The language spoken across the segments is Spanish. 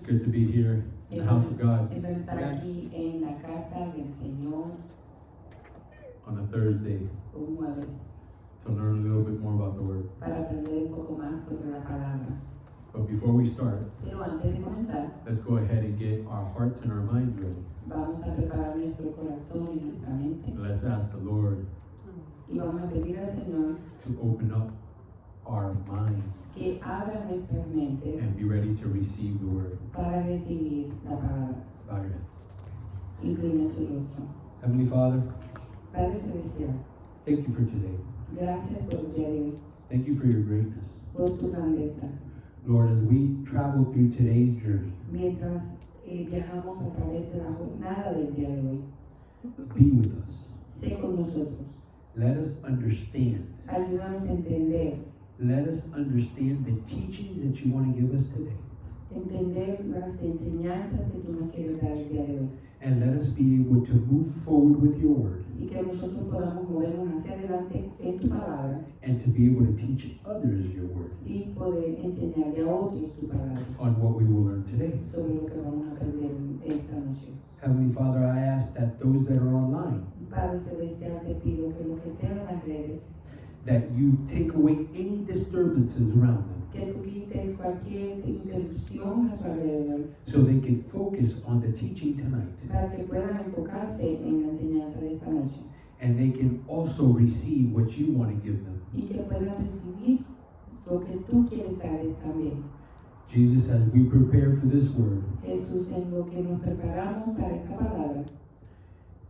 good to be here in the house of God Es bueno estar aquí en la casa del Señor on a Thursday un jueves to learn a little bit more about the Word. para aprender un poco más sobre la palabra. But before we start, Pero antes de comenzar, let's go ahead and get our hearts and our minds ready. vamos a preparar nuestro corazón y nuestra mente And let's ask the Lord y vamos a pedir al Señor to open up our minds que abra nuestras mentes and be ready to receive the Word. para recibir la palabra. Bow your heads. Incline su rostro. Heavenly Father, Padre Celestial, thank you for today. gracias por el día de hoy, Thank you for your greatness. por tu grandeza. Lord, as we travel through today's journey, Mientras viajamos a través de la jornada del día de hoy, be with us. sé con nosotros. Let us understand. Ayúdanos a entender The teachings that you want to give us today. entender las enseñanzas que tú nos quieres dar el día de hoy And let us be able to move forward with your word y que nosotros podamos movernos hacia adelante en tu palabra and to be able to teach others your word y poder enseñarle a otros tu palabra on what we will learn today. sobre lo que vamos a aprender esta noche. Heavenly Father, I ask that those that are online, Padre Celestial, te pido que los que estén en las redes, that you take away any disturbances around them que tú quites cualquier interrupción a su alrededor so they can focus on the teaching tonight para que puedan enfocarse en la enseñanza de esta noche and they can also receive what you want to give them. y que puedan recibir lo que tú quieres darles también. Jesus, as we prepare for this word, Jesús, en lo que nos preparamos para esta palabra,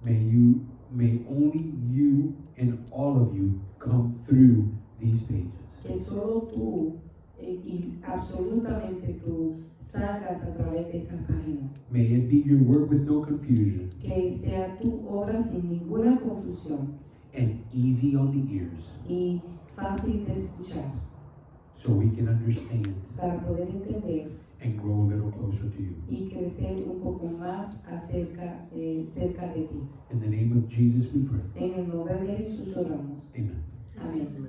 may only you and all of you come through these pages. que solo tú y absolutamente tú salgas a través de estas páginas. May it be your word with no confusion Que sea tu obra sin ninguna confusión and easy on the ears y fácil de escuchar so we can understand para poder entender and grow a little closer to you. y crecer un poco más cerca de ti. In the name of Jesus we pray. En el nombre de Jesús oramos. Amen. Amén.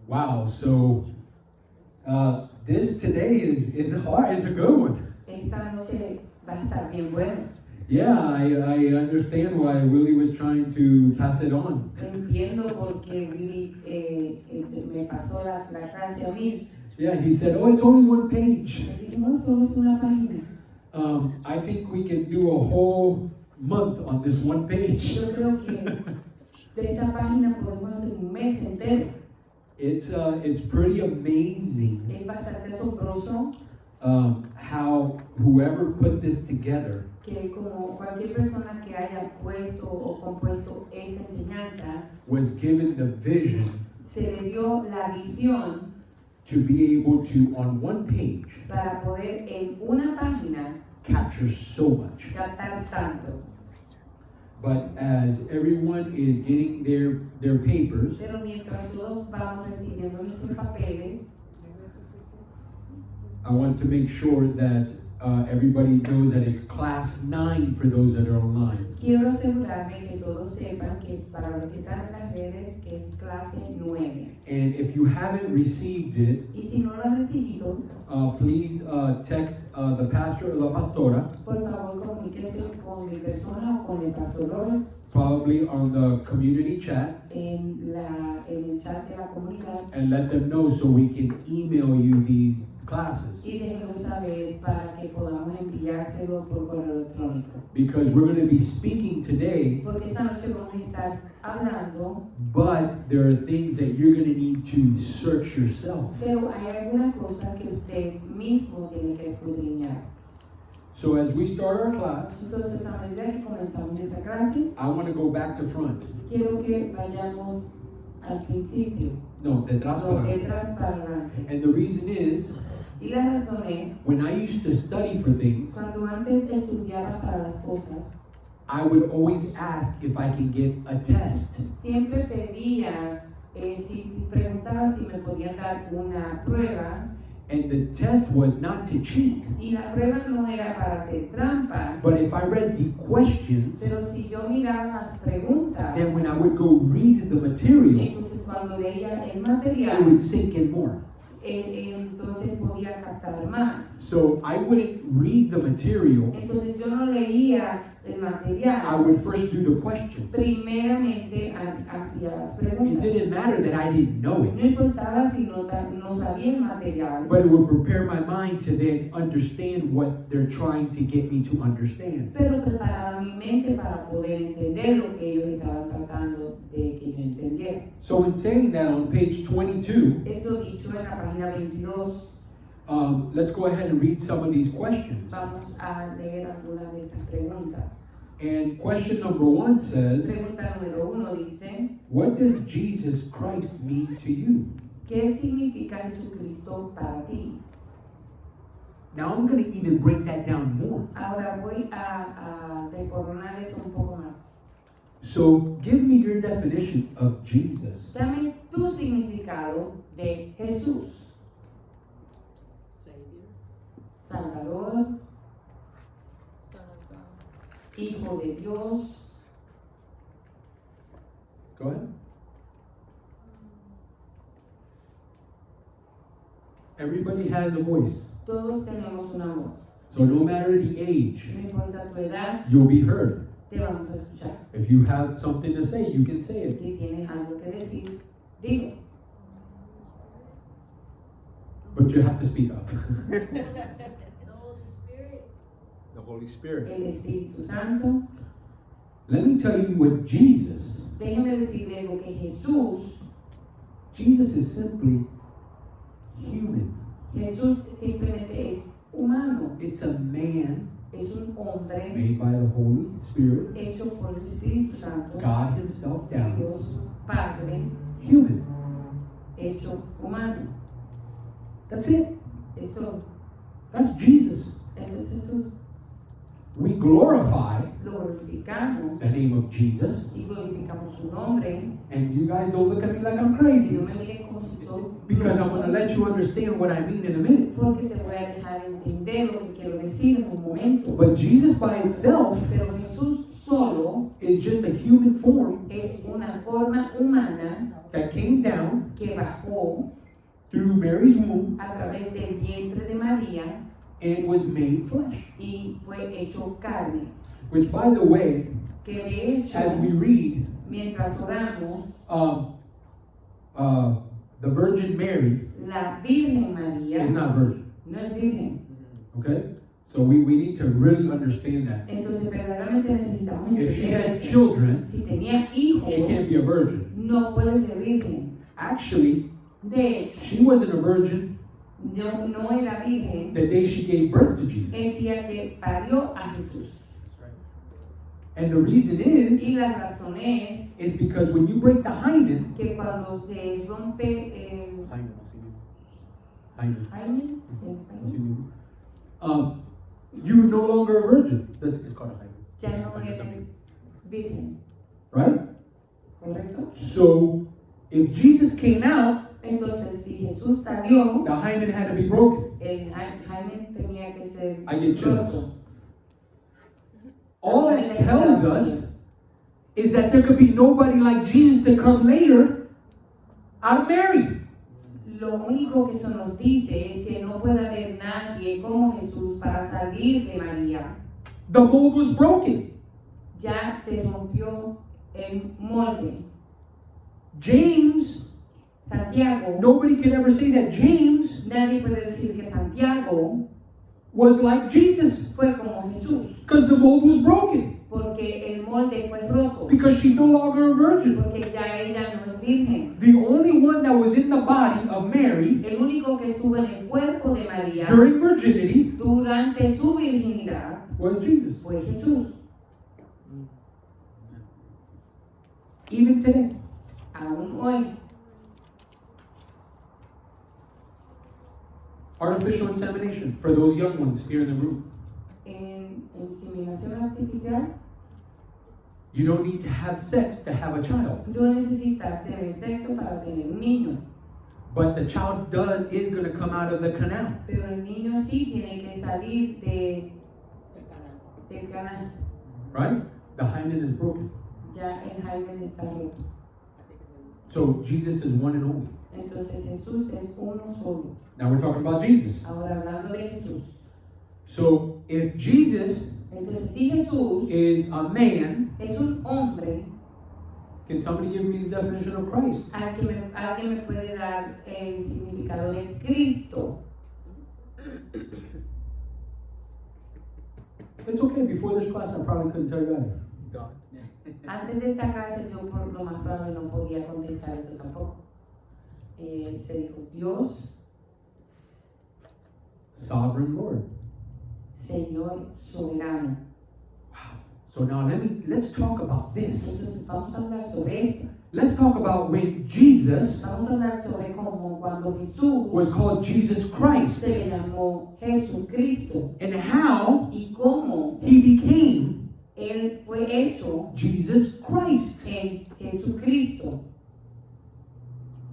Wow, so this today is hard. It's a good one. Esta noche va a estar bien buena. Yeah, I understand why Willie was trying to pass it on. Entiendo por qué Willy me pasó la clase a mí. Yeah, he said, oh, it's only one page. Me dije, no, solo es una página. I think we can do a whole month on this one page. Yo creo que de esta página podemos hacer un mes entero. It's pretty amazing Es bastante asombroso how whoever put this together que como cualquier persona que haya puesto o compuesto esta enseñanza, was given the vision se le dio la visión to be able to, on one page, para poder en una página capture so much. captar tanto. But as everyone is getting their papers, Pero mientras todos vamos recibiendo nuestros papeles, I want to make sure that everybody knows that it's class 9 for those that are online. quiero asegurarme que todos sepan que para los que están en las redes que es clase 9. And if you haven't received it, Y si no lo has recibido, please text the pastor or la pastora, por favor comuníquese con mi persona o con el pastor Robert probably on the community chat, en el chat de la comunidad and let them know so we can email you these classes. y déjenlo saber para que podamos enviárselo por correo electrónico. Because we're going to be speaking today, Porque esta noche vamos a estar hablando, but there are things that you're going to need to search yourself. pero hay algunas cosas que usted mismo tiene que escudriñar. So as we start our class, Entonces, a medida que comenzamos esta clase, I want to go back to front. quiero que vayamos al principio, No, detrás o para adelante. detrás para adelante. And the reason is, Y la razón es, when I used to study for things, cuando antes estudiaba para las cosas, I would always ask if I can get a test. siempre pedía, preguntaba si me podían dar una prueba, And the test was not to cheat. y la prueba no era para hacer trampa, But if I read the questions, pero si yo miraba las preguntas, then when I would go read the material, entonces cuando leía el it material, would sink in more. entonces podía captar más. So I wouldn't read the material. Entonces yo no leía el I material, would first do the questions. primeramente hacía las It preguntas. didn't matter that I didn't know No it, importaba si no sabía el material, but it would prepare my mind to then understand what they're trying to get me to understand. pero preparaba mi mente para poder entender lo que ellos estaban tratando de que yo entendiera. So in saying that, on page 22, Eso dicho en la página 22, let's go ahead and read some of these questions. vamos a leer algunas de estas preguntas. And question number 1 says, Pregunta número 1 dice, what does Jesus Christ mean to you? ¿qué significa Jesucristo para ti? Now I'm going to even break that down more. Ahora voy a recordar eso un poco más. So give me your definition of Jesus. Dame tu significado de Jesús. Savior, Salvador, Son of God, Hijo de Dios. Go ahead. Everybody has a voice. Todos tenemos una voz. So no matter the age, No importa tu edad, you'll be heard. te vamos a escuchar. If you have something to say, you can say it. Si tienes algo que decir, dime. But you have to speak up. the Holy Spirit, The Holy Spirit. El Espíritu Santo. Let me tell you what Jesus. Déjeme decirle lo que Jesús, Jesus is simply human. Jesús simplemente es humano. It's a man Es un hombre made by the Holy Spirit, hecho por el Espíritu Santo. God Himself down, Dios Padre human. hecho humano. That's it. Eso, That's Jesus. ese es Jesús. We glorify Lo glorificamos the name of Jesus. y glorificamos su nombre. And you guys don't look at me like I'm Si crazy, no me miren como si soy because I'm going to let you understand what I mean in a minute. porque te voy a dejar entender lo que quiero decir en un momento. But Jesus by itself Pero Jesús solo is just a human form es una forma humana that came down que bajó through Mary's womb a través del vientre de María and was made flesh. y fue hecho carne. Which, by the way, Que de hecho, as we read, mientras oramos, the Virgin Mary la Virgen is María not virgin. no es virgen. Okay? So we need to really understand that. Entonces verdaderamente necesitamos If she entender had eso. children, Si tenía she can't hijos, be a virgin. no puede ser virgen. Actually, De hecho, she wasn't a virgin no era virgen the day she gave birth to Jesus. el día que parió a Jesús. And the reason Y is la razón es because when you break the hymen, que cuando se rompe el hymen, hymen, you're no longer a virgin. It's called a hymen. ya no eres virgen, Right? ¿correcto? So if Jesus came out, Entonces, si Jesús salió, the hymen had to be broken. el hymen tenía que ser I get chills. roto. All that tells us is that there could be nobody like Jesus to come later out of Mary. Lo único que eso nos dice es que no puede haber nadie como Jesús para salir de María. The mold was broken. Ya se rompió el molde. James, Santiago, nobody can ever say that James nadie puede decir que Santiago was like Jesus fue como Jesús, because the mold was broken. porque el molde fue roto, Because she's no longer a virgin. porque ya ella no es virgen. The only one that was in the body of Mary El único que estuvo en el cuerpo de María during virginity durante su virginidad was Jesus. fue Jesús. Even today. Aún hoy, Artificial insemination for those young ones here in the room. en inseminación artificial, You don't need to have sex to have a child. no necesitas tener sexo para tener un niño, But the child is going to come out of the canal. pero el niño sí tiene que salir del canal. Right? The hymen is broken. Ya el hymen está roto. So Jesus is one and only. Entonces Jesús es uno solo. Now we're talking about Jesus. Ahora hablando de Jesús. So if Jesus Entonces si Jesús is a man, es un hombre, can somebody give me the definition of Christ? ¿alguien me puede dar el significado de Cristo? It's okay. Before this class, I probably couldn't tell you either. God. Antes de esta clase yo por lo más probable no podía contestar esto tampoco. Se dijo Dios, Sovereign Lord. Señor soberano. Wow. So now let's talk about this. Entonces vamos a hablar sobre esto. Let's talk about when Jesus Vamos a hablar sobre cómo cuando Jesús was called Jesus Christ se le llamó Jesucristo and how y cómo he became él fue hecho Jesus Christ. en Jesucristo.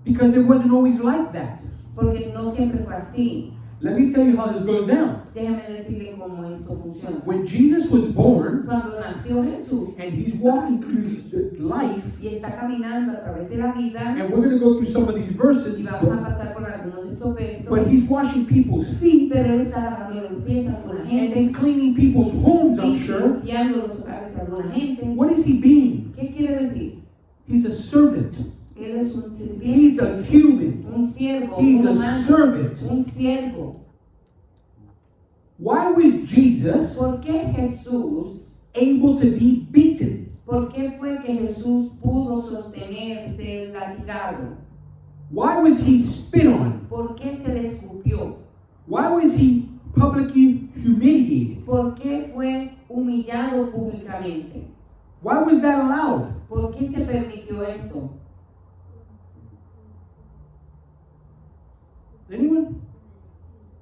Because it wasn't always like that. Porque no siempre fue así. Let me tell you how this goes down. Déjame decirle cómo esto funciona. When Jesus was born Cuando nació Jesús and he's walking through the life, y está caminando a través de la vida, and we're going to go through some of these verses, y vamos a pasar por algunos de estos versos, but he's washing people's feet pero él está lavando los pies a alguna and gente he's cleaning people's homes, I'm y sure. limpiando los hogares a alguna gente. What is he being? ¿Qué quiere decir? He's a servant. Él es un He's sirviente, a human. un siervo, He's un a humano, servant. un siervo. Why was Jesus ¿Por qué Jesús? able to be beaten? ¿Por qué fue que Jesús pudo sostenerse latigado? Why was he spit on? ¿Por qué se le escupió? Why was he publicly humiliated? ¿Por qué fue humillado públicamente? Why was that allowed? ¿Por qué se permitió esto? Anyone?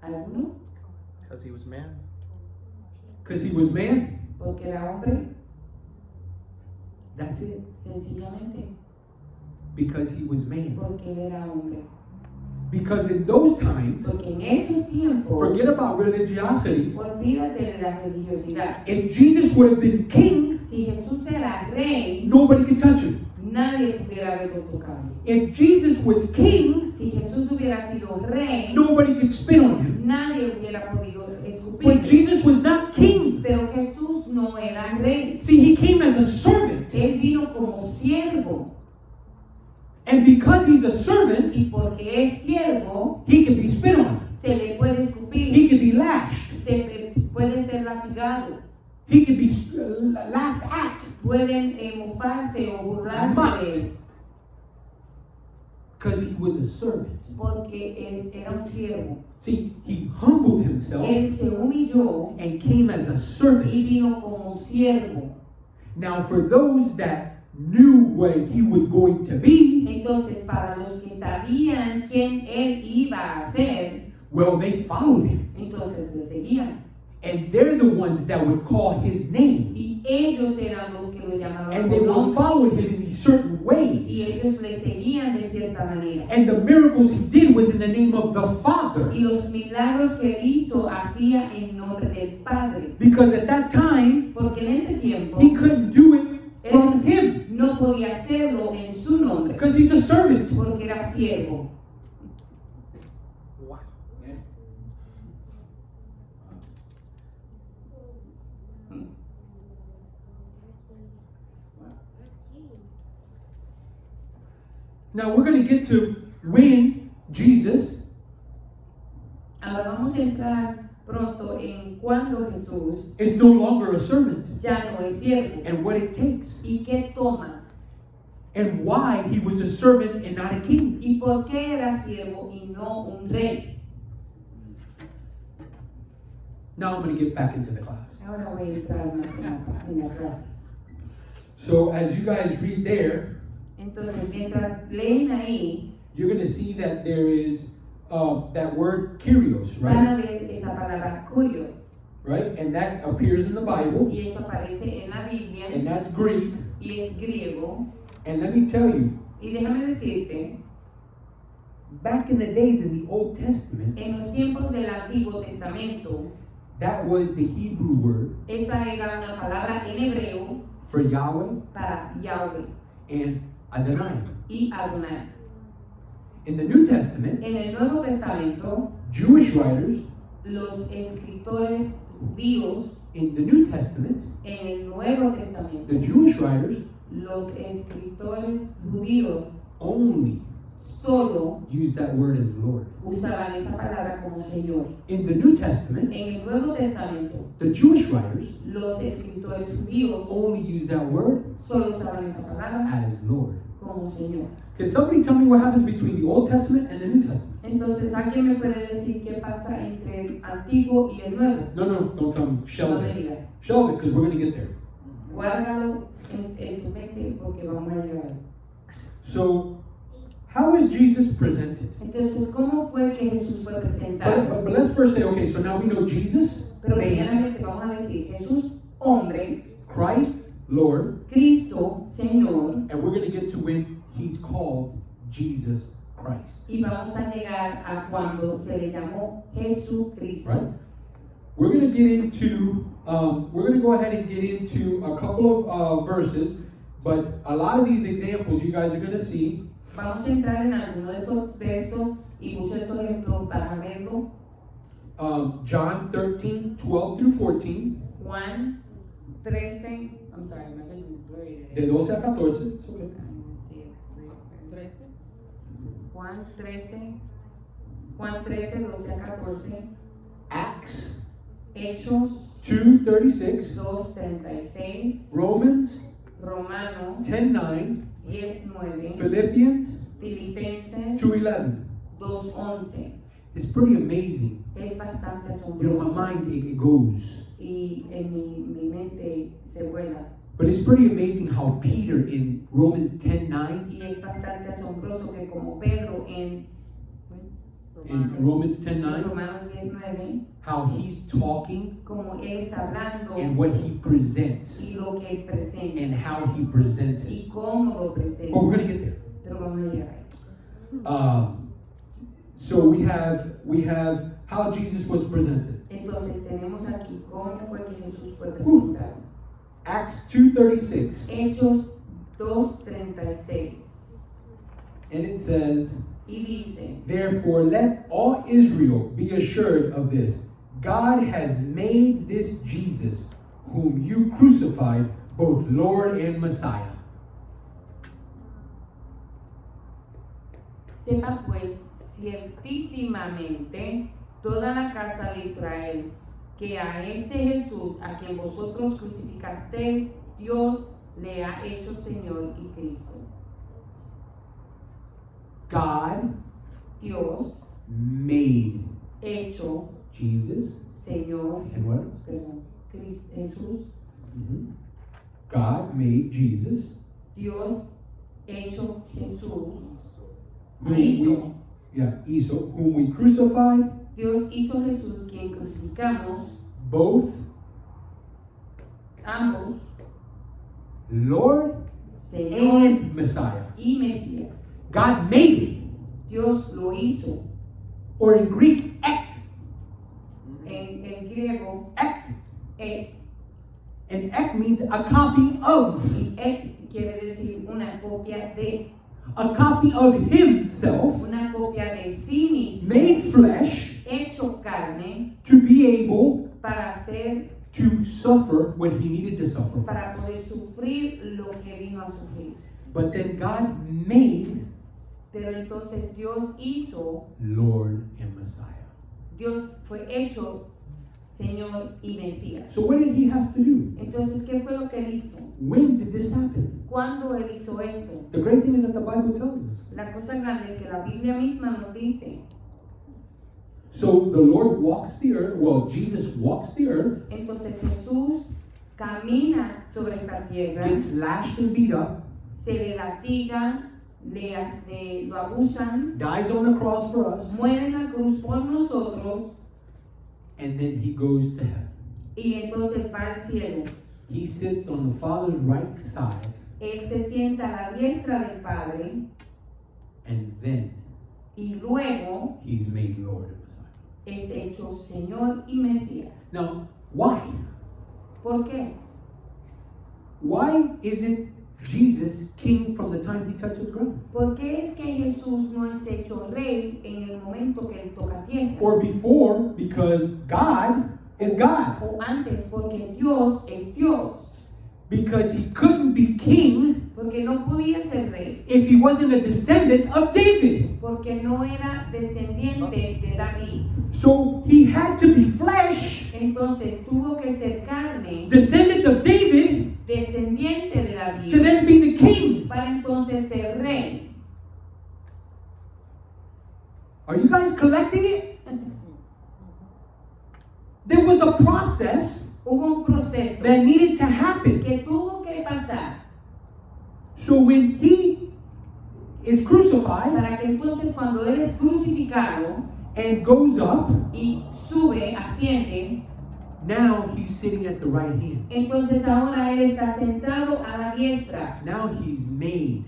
¿Alguno? Because he was man. Because he was man. Porque era hombre, That's it. sencillamente. Because he was man. Porque él era hombre. Because in those times, Porque en esos tiempos, forget about religiosity. olvídate de la religiosidad. If Jesus would have been king, Si Jesús era rey, nobody could touch him. nadie pudiera haberlo tocado. If Jesus was king, Si Jesús hubiera sido rey, nobody could spit on him. nadie hubiera podido But escupir. Jesus was not king. Pero Jesús no era rey. See, he came as a servant. Él vino como siervo. And because he's a servant, Y porque es siervo, he can be spit on. se le puede He escupir. can be lashed. Se puede ser latigado. He can be laughed at. Pueden mofarse o burlarse de él. Because he was a servant. Porque era un siervo. See, he humbled himself Él se humilló and came as a servant. y vino como siervo. Now, for those that knew what he was going to be, Entonces, para los que sabían quién él iba a ser, well, they followed him. entonces le seguían. And they're the ones that would call his name. Y ellos eran los que lo llamaban And they por would nombre. follow him in these certain Y ways. ellos le seguían de cierta manera. And the miracles he did was in the name of the Father. Y los milagros que él hizo hacía en nombre del Padre. Because at that time, Porque en ese tiempo he couldn't do it from him. no podía hacerlo en su nombre. Because he's a servant. Porque era siervo. Wow. Now we're going to get to when Jesus Ahora vamos a entrar pronto en cuando Jesús is no longer a servant ya no es siervo. and what it takes ¿Y qué toma? and why he was a servant and not a king. ¿Y por qué era siervo y no un rey? Now I'm going to get back into the class. Ahora voy a entrar más en la clase. So as you guys read there, Entonces, mientras leen ahí, you're going to see that there is that word kyrios, van a right? ver esa palabra curios. Right? And that appears in the Bible, Y eso aparece en la Biblia and that's Greek. y es griego. And let me tell you, Y déjame decirte, back in the days in the Old Testament, en los tiempos del Antiguo Testamento, that was the Hebrew word esa era una palabra en hebreo for Yahweh para Yahweh and Adonai. y Adonai. In the New Testament, En el Nuevo Testamento, Jewish writers, los escritores judíos, in the New Testament, en el Nuevo Testamento, the Jewish writers los escritores judíos only solo use that word as Lord. usaban esa palabra como Señor. In the New Testament, En el Nuevo Testamento, the Jewish writers los escritores judíos only use that word solo usaban esa palabra as Lord. como Señor. Can somebody tell me what happens between the Old Testament and the New Testament? Entonces, ¿alguien me puede decir qué pasa entre el Antiguo y el Nuevo? No, don't tell me. No Shelve me it. diga. Shelve it, because we're going to get there. Guárdalo en tu mente porque vamos a llegar. So, how is Jesus presented? Entonces, ¿cómo fue que Jesús fue presentado? But let's first say, okay, so now we know Jesus, Pero man, primeramente vamos a decir Jesús, hombre, Christ, Lord, Cristo, Señor, and we're going to get to when he's called Jesus Christ. y vamos a llegar a cuando se le llamó Jesucristo. Right? We're going to get into, we're going to go ahead and get into a couple of verses, but a lot of these examples you guys are going to see. Vamos a entrar en algunos de estos versos y muchos de estos ejemplos para verlo. John 13, 12 through 14, Juan 13, I'm sorry, my face is blurry de today. 12 a 14. It's okay. Juan 13, 12 a 14, Acts Hechos 2:36, 2:36, Romans Romanos 10:9, 10:9, Philippians Filipenses 2:11. 2:11. It's pretty amazing. Es bastante My asombroso mind it goes. y en mi mente se vuela. But it's pretty amazing how Peter in Romans 10:9, Y es bastante asombroso que como Pedro en Romans 10:9, Romanos 10:9, how he's talking como él está hablando and what he presents y lo que él presenta and how he presents it. y cómo lo presenta. But we're going to get there. Pero vamos a llegar ahí. So we have how Jesus was presented. Entonces tenemos aquí cómo fue que Jesús fue presentado. Acts 2:36, Hechos 2:36 and it says, y dice, "Therefore let all Israel be assured of this: God has made this Jesus, whom you crucified, both Lord and Messiah." sepa pues ciertísimamente toda la casa de Israel que a este Jesús a quien vosotros crucificasteis, Dios le ha hecho Señor y Cristo. God Dios made hecho Jesus, Señor, and what else? perdón, Jesús, God made Jesus, Dios hecho Jesús, whom hizo, whom we crucified, Dios hizo Jesús quien crucificamos, both ambos, Lord Señor and Messiah. y Mesías. God made it, Dios lo hizo. or in Greek, ek. En griego, Ek. et, And ek means a copy of. y et quiere decir una copia de, A copy of himself, una copia de sí mismo, made flesh, hecho carne, to be able para hacer, to suffer when he needed to suffer. for para us. poder sufrir lo que vino a sufrir. But then God made Pero entonces Dios hizo, Lord and Messiah. Dios fue hecho Señor y Mesías. So what did he have to do? Entonces, ¿qué fue lo que él hizo? When did this happen? ¿Cuándo él hizo esto? The great thing is that the Bible tells us. La cosa grande es que la Biblia misma nos dice. So the Lord walks the earth, well, Jesus walks the earth, Entonces Jesús camina sobre esta tierra, gets lashed and beat up, se le latiga, lo abusan, dies on the cross for us, muere en la cruz por nosotros and then he goes to heaven. y entonces va al cielo. He sits on the Father's right side, Él se sienta a la diestra del Padre and then y luego he's made Lord and Messiah. es hecho Señor y Mesías. Now, why? ¿Por qué? Why is it Jesus king from the time he touches ground? ¿Por qué es que Jesús no es hecho rey en el momento que él toca tierra? Or before, because God is God. O antes, porque Dios es Dios. Because he couldn't be king Porque no podía ser rey. if he wasn't a descendant of David. Porque no era descendiente de David. So he had to be flesh, Entonces tuvo que ser carne, descendant of David, descendiente de to David, then be the king. para entonces ser rey. Are you guys collecting it? There was a process Hubo un proceso that needed to happen. que tuvo que pasar So when he is crucified para que entonces cuando él es crucificado and goes up, y sube, asciende, now he's sitting at the right hand. entonces ahora él está sentado a la diestra. Now he's made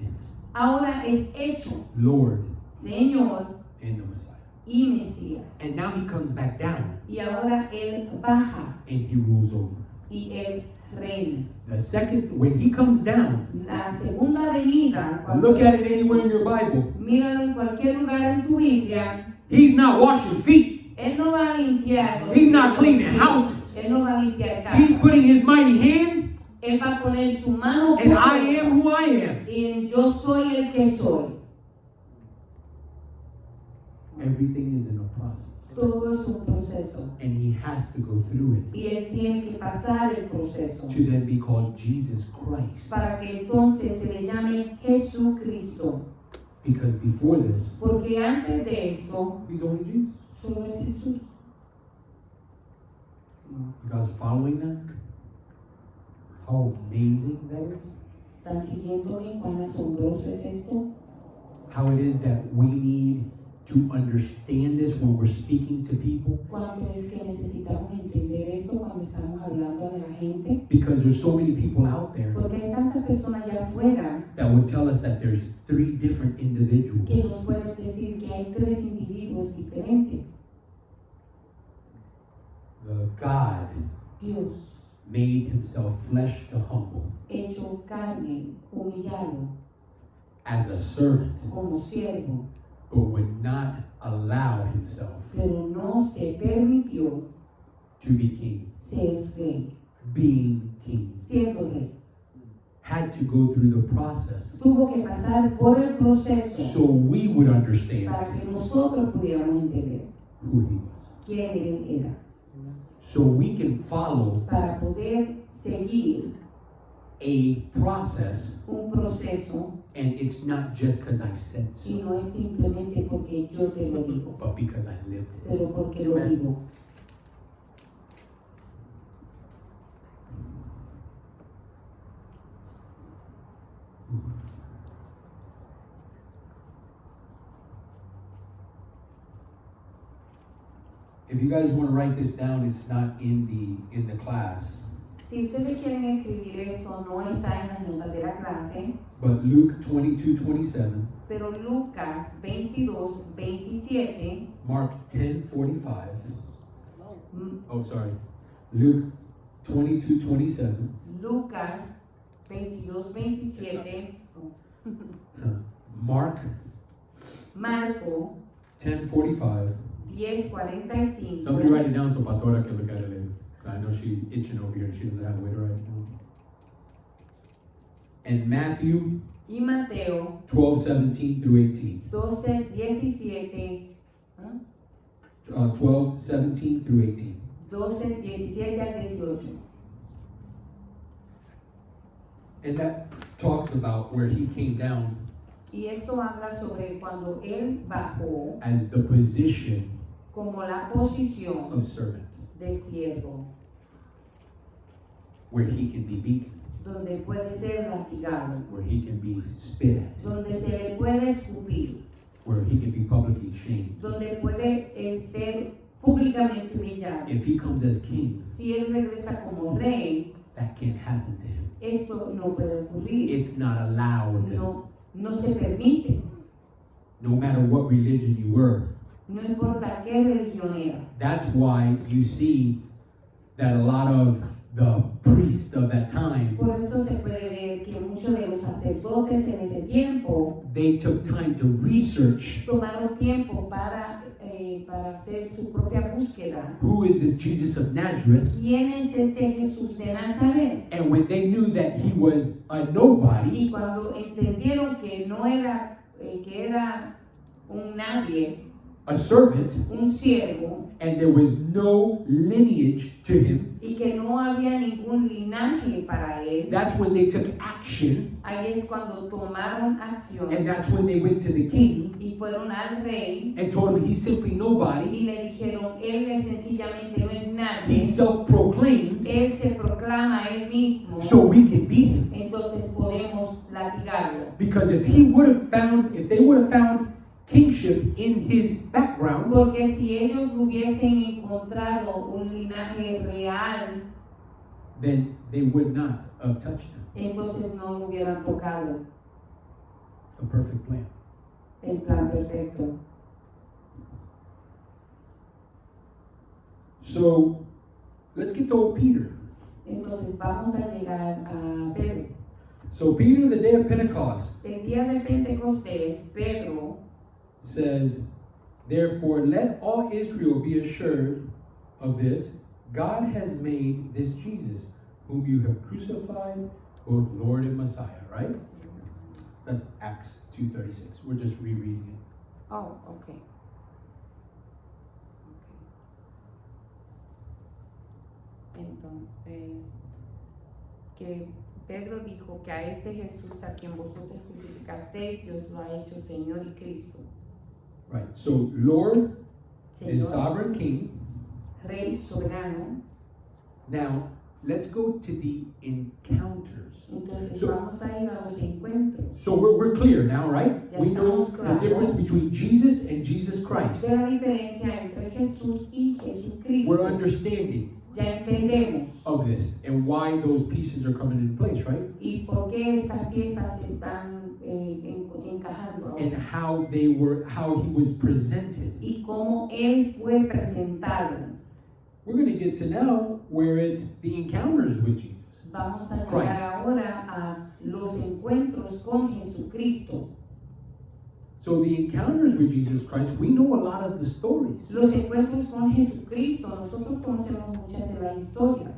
Ahora es hecho Lord Señor and the Messiah. y Mesías. And now he comes back down Y ahora él baja and he rules over. y él reina. The second, when he comes down, La segunda venida, look at it anywhere in your Bible, míralo en cualquier lugar en tu Biblia, he's not washing feet. él no va a limpiar los He's not los cleaning pies. houses. Él no va a limpiar He's casas. putting his mighty hand, Él va a poner su mano and I poderosa am who I am. en yo soy el que soy. Everything is in a process. Todo es un proceso And he has to go through it y él tiene que pasar el proceso to then be called Jesus Christ. para que entonces se le llame Jesucristo. Because before this, Porque antes de esto, he's only Jesus. solo es Jesús. You guys following that? How amazing that is? ¿Están siguiéndome cuán asombroso es esto? How it is that we need to understand this when we're speaking to people? ¿Cuánto es que necesitamos entender esto cuando estamos hablando a la gente? Because there's so many people out there Porque hay tantas personas allá afuera that would tell us that there's three different individuals. que nos pueden decir que hay tres individuos diferentes. The God Dios, made himself flesh to humble hecho carne, humillado, as a servant, como siervo, but would not allow himself pero no se permitió to be king. ser rey, Being king siendo rey. had to go through the process Tuvo que pasar por el proceso so we would understand para que nosotros pudiéramos entender who he was. quién él era, So we can follow para poder seguir a process, un proceso and it's not just because I said y so, no es simplemente porque yo te lo digo, but because I lived it. pero porque lo digo. If you guys want to write this down, it's not in the class. Si ustedes quieren escribir esto, no está en las notas de la clase, But Luke 22:27, pero Lucas 22, 27, Mark 10:45. M- Oh, sorry. Luke 22:27, Lucas 22, 27, Mark Marco 10:45. 10, 45, Somebody write it down so Pastora can look at it later. I know she's itching over here and she doesn't have a way to write it down. And Matthew y Mateo 12:17 through 18. 12, 17, 12:17 through 18. 12, 17 al 18. And that talks about where he came down Y esto habla sobre cuando él bajó as the position como la posición of servant, de siervo, where he can be beaten, donde puede ser castigado, where he can be spit at, donde se le puede escupir, where he can be publicly shamed. donde puede ser públicamente humillado. If he comes as king, Si él regresa como rey, that can't happen to him. esto no puede ocurrir. It's not allowed. No se permite. No matter what religion you were. No importa qué religión eras. That's why you see that a lot of the priests of that time, Por eso se puede ver que muchos de los sacerdotes en ese tiempo they took time to research tomaron tiempo para hacer su propia búsqueda. who is this Jesus of Nazareth. ¿Quién es este Jesús de Nazaret? And when they knew that he was a nobody, Y cuando entendieron que no era, que era un nadie, a servant, un siervo, and there was no lineage to him, y que no había ningún linaje para él, that's when they took action, ahí es cuando tomaron acción and that's when they went to the king y fueron al rey and told him he's simply nobody. y le dijeron, él es sencillamente no es He's nadie, self-proclaimed, él se proclama a él mismo, so we can beat him. entonces podemos latigarlo. Because if they would have found kingship in his background, Porque si ellos hubiesen encontrado un linaje real, then they would not have touched him. entonces no lo hubieran tocado. A perfect plan. El plan perfecto. So let's get to old Peter. Entonces vamos a llegar a Pedro. So Peter, the day of Pentecost, El día de Pentecostés, Pedro says, "Therefore let all Israel be assured of this, God has made this Jesus, whom you have crucified, both Lord and Messiah," right? That's Acts 2:36. We're just rereading it. Oh, okay. Entonces, que Pedro dijo que a este Jesús a quien vosotros crucificasteis, Dios lo ha hecho Señor y Cristo. Right. So Lord is Señor, sovereign King. Rey soberano. Now let's go to the encounters. Entonces So- vamos a ir a los encuentros. So we're clear now, right? Ya We know estamos the claros. difference between Jesus and Jesus Christ. De la diferencia entre Jesús y Jesucristo. We're understanding Ya entendemos. of this and why those pieces are coming into place, right? ¿Y por qué estas piezas se están encajando ahora? And how he was presented. Y cómo Él fue presentado. We're going to get to now where it's the encounters with Jesus. Vamos a llegar Christ. ahora a los encuentros con Jesucristo. So the encounters with Jesus Christ, we know a lot of the stories, Los encuentros con Jesucristo, nosotros conocemos muchas de las historias,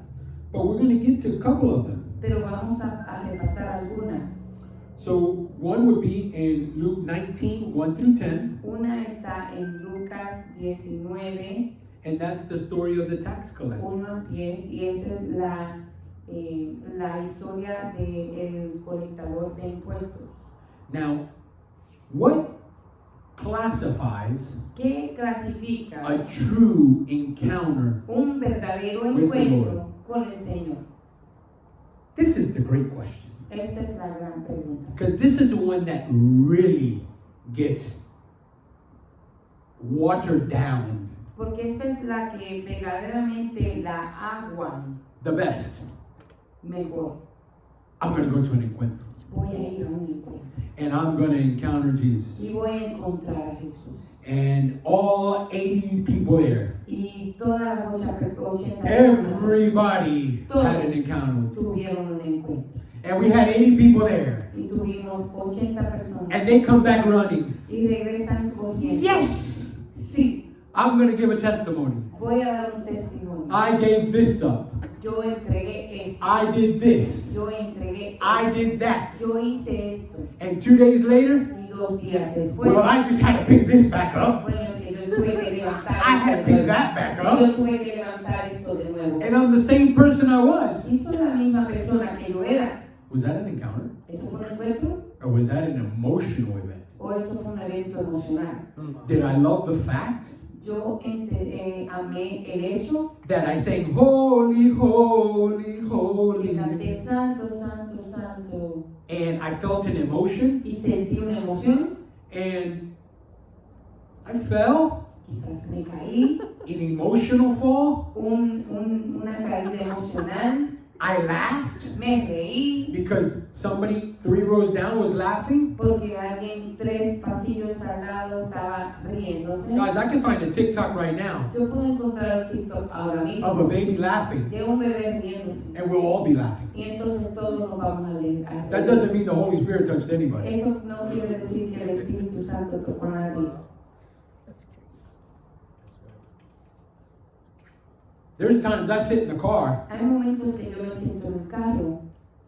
but we're going to get to a couple of them. pero vamos a repasar algunas. So one would be in Luke 19, 1 through 10, Una está en Lucas 19, and that's the story of the tax collector. 1 al 10, y esa es la historia del colectador de impuestos. Now, what classifies ¿Qué clasifica a true encounter? un verdadero With the encuentro con el Señor? This is the great question. Esta es la gran pregunta. Because this is the one that really gets watered down Porque esta es la que verdaderamente la aguan the best. mejor. I'm going to go to an encuentro. Voy a ir a un encuentro And I'm going to encounter Jesus. y voy a encontrar a Jesús. And all 80 people there, Y todas las 80 personas everybody had an encounter with him. tuvieron un encuentro. And we had 80 people there. Y tuvimos 80 personas. And they come back running. Y regresan corriendo. Yes! Sí, I'm going to give a testimony. voy a dar un testimonio. I gave this up. Yo entregué esto. I did this. Yo entregué I esto. did that. Yo hice esto. And 2 days later, Y 2 días después. well, I just had to pick this back up. Bueno, sí, yo tuve que levantar I had to esto de pick nuevo. that back Y up. yo tuve que levantar esto de nuevo. And I'm the same person I was. Y soy la misma persona que yo era. Was that an encounter? ¿Eso fue un encuentro? Or was that an emotional event? ¿O eso fue un evento emocional? Did I love the fact Yo amé el hecho that I sang, Holy, Holy, que Holy, canté Santo, Santo, Santo and I felt an emotion, y sentí una emoción? and I fell, Quizás me caí, an emotional fall, una caída emocional, I laughed Me reí because somebody 3 rows down was laughing. porque alguien 3 pasillos al lado estaba riéndose. Guys, I can find a TikTok right now Yo puedo encontrar un TikTok ahora of a mismo baby laughing, de un bebé riéndose. and we'll all be laughing. Y entonces todos nos vamos a leer. That doesn't mean the Holy Spirit touched anybody. Eso no quiere decir que el Espíritu Santo tocó a nadie. There's times I sit in the car Hay momentos que yo me siento en el carro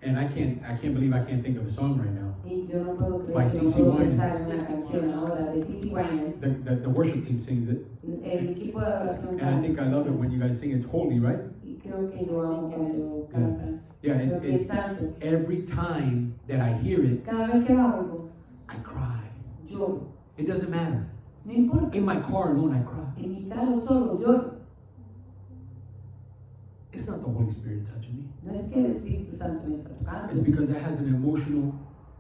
and I can't believe I can't think of a song right now. y yo no puedo By creer que no CeCe puedo Winans. pensar en una canción ahora de CeCe Winans. The worship team sings it, El equipo de adoración and I think I love it when you guys sing it's holy, right? y creo que yo amo cuando cantan. Yeah, Creo que es it's santo. every time that I hear it, Cada vez que la oigo, I cry. lloro. It doesn't matter. No importa. In my car alone, I cry. En mi carro solo lloro. It's not the Holy Spirit touching me. No es que el Espíritu Santo me está It's tocando. because it has an emotional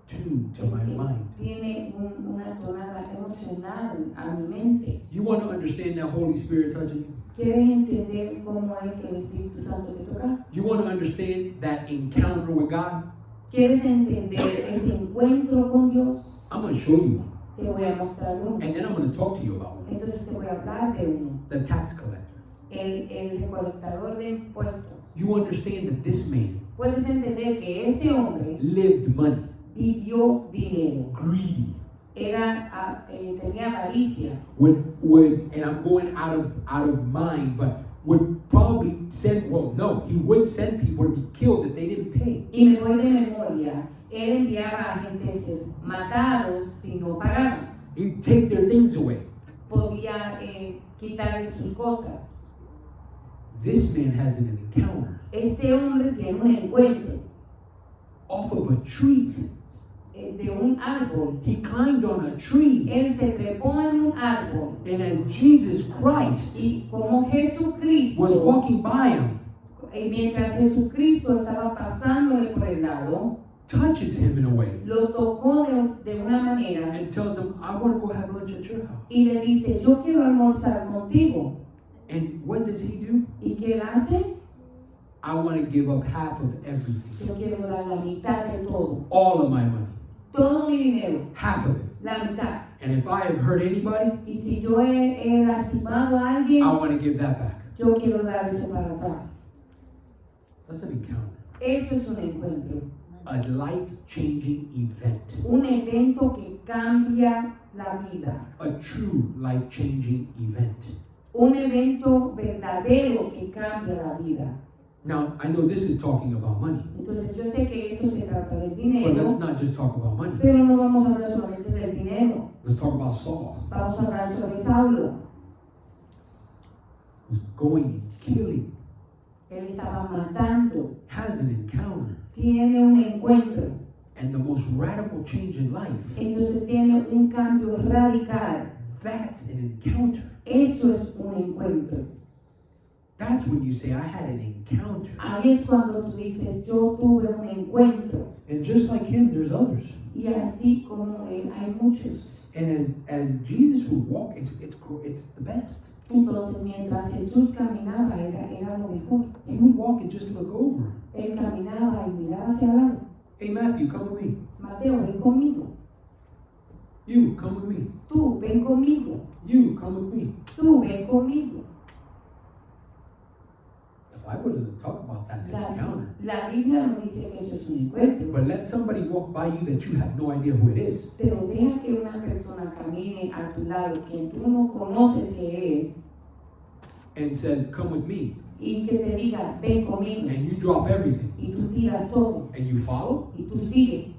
tune to Es my que mind. tiene una tonada emocional a mi mente. You want to understand that Holy Spirit touching you? ¿Quieres entender cómo es que el Espíritu Santo te toca? You want to understand that encounter with God? ¿Quieres entender ese encuentro con Dios? I'm going to show you one. Te voy a mostrar uno. And then I'm going to talk to you about one. Entonces te voy a hablar de uno. The tax collector. El recolectador de impuestos. You understand that this man Puedes entender que este hombre lived money, pidió dinero. greedy. Tenía avaricia. Would and I'm going out of mind, but would probably send, well, no, he would send people to be killed if they didn't pay. Y me voy de memoria. Él enviaba a gente a ser matados si no pagaban. He'd take their things away. Podía quitarle sus cosas. This man has an encounter Este hombre tiene un encuentro off of a tree. de un árbol. He climbed on a tree, Él se trepó en un árbol. and as Jesus Christ Y como was Jesucristo, walking by him, mientras Jesucristo estaba pasándole por el lado, touches him in a way, lo tocó de una manera and tells him, I want to go have lunch at your house. y le dice, yo quiero almorzar contigo. And what does he do? ¿Y qué él hace? I want to give up half of everything, Yo quiero dar la mitad de todo. all of my money, Todo mi dinero, half of it. la mitad. And if I have hurt anybody, Y si yo he lastimado a alguien, I want to give that back. yo quiero dar eso para atrás. That's an encounter, Eso es un encuentro. a life-changing event, Un evento que cambia la vida. a true life-changing event. Un evento verdadero que cambia la vida. Now, I know this is talking about money, Entonces yo sé que esto se trata del but dinero, let's not just talk about money. pero no vamos a hablar solamente del dinero. Let's talk about Saul, Vamos a hablar sobre Saulo. who's going and killing, Él estaba matando. has an encounter, Tiene un encuentro. and the most radical change in life. Entonces tiene un cambio radical. That's an encounter. Eso es un encuentro. That's when you say, I had an encounter. Ahí es cuando tú dices, yo tuve un encuentro. And just like him, there's others. Y así como él, hay muchos. And as Jesus would walk, it's the best. Entonces, mientras Jesús caminaba, era lo mejor. He would walk and just look over. Él caminaba y miraba hacia el lado. Hey, Matthew, come with me. Mateo, ven conmigo. You, come with me. Tú, ven conmigo. You, come with me. Tú, ven conmigo. The Bible doesn't talk about that's an encounter. La Biblia no dice que eso es un encuentro. But let somebody walk by you that you have no idea who it is. Pero deja que una persona camine a tu lado, quien tú no conoces que es, And says, come with me. y que te diga, ven conmigo. And you drop everything. Y tú tiras todo. And you follow? Y tú sigues.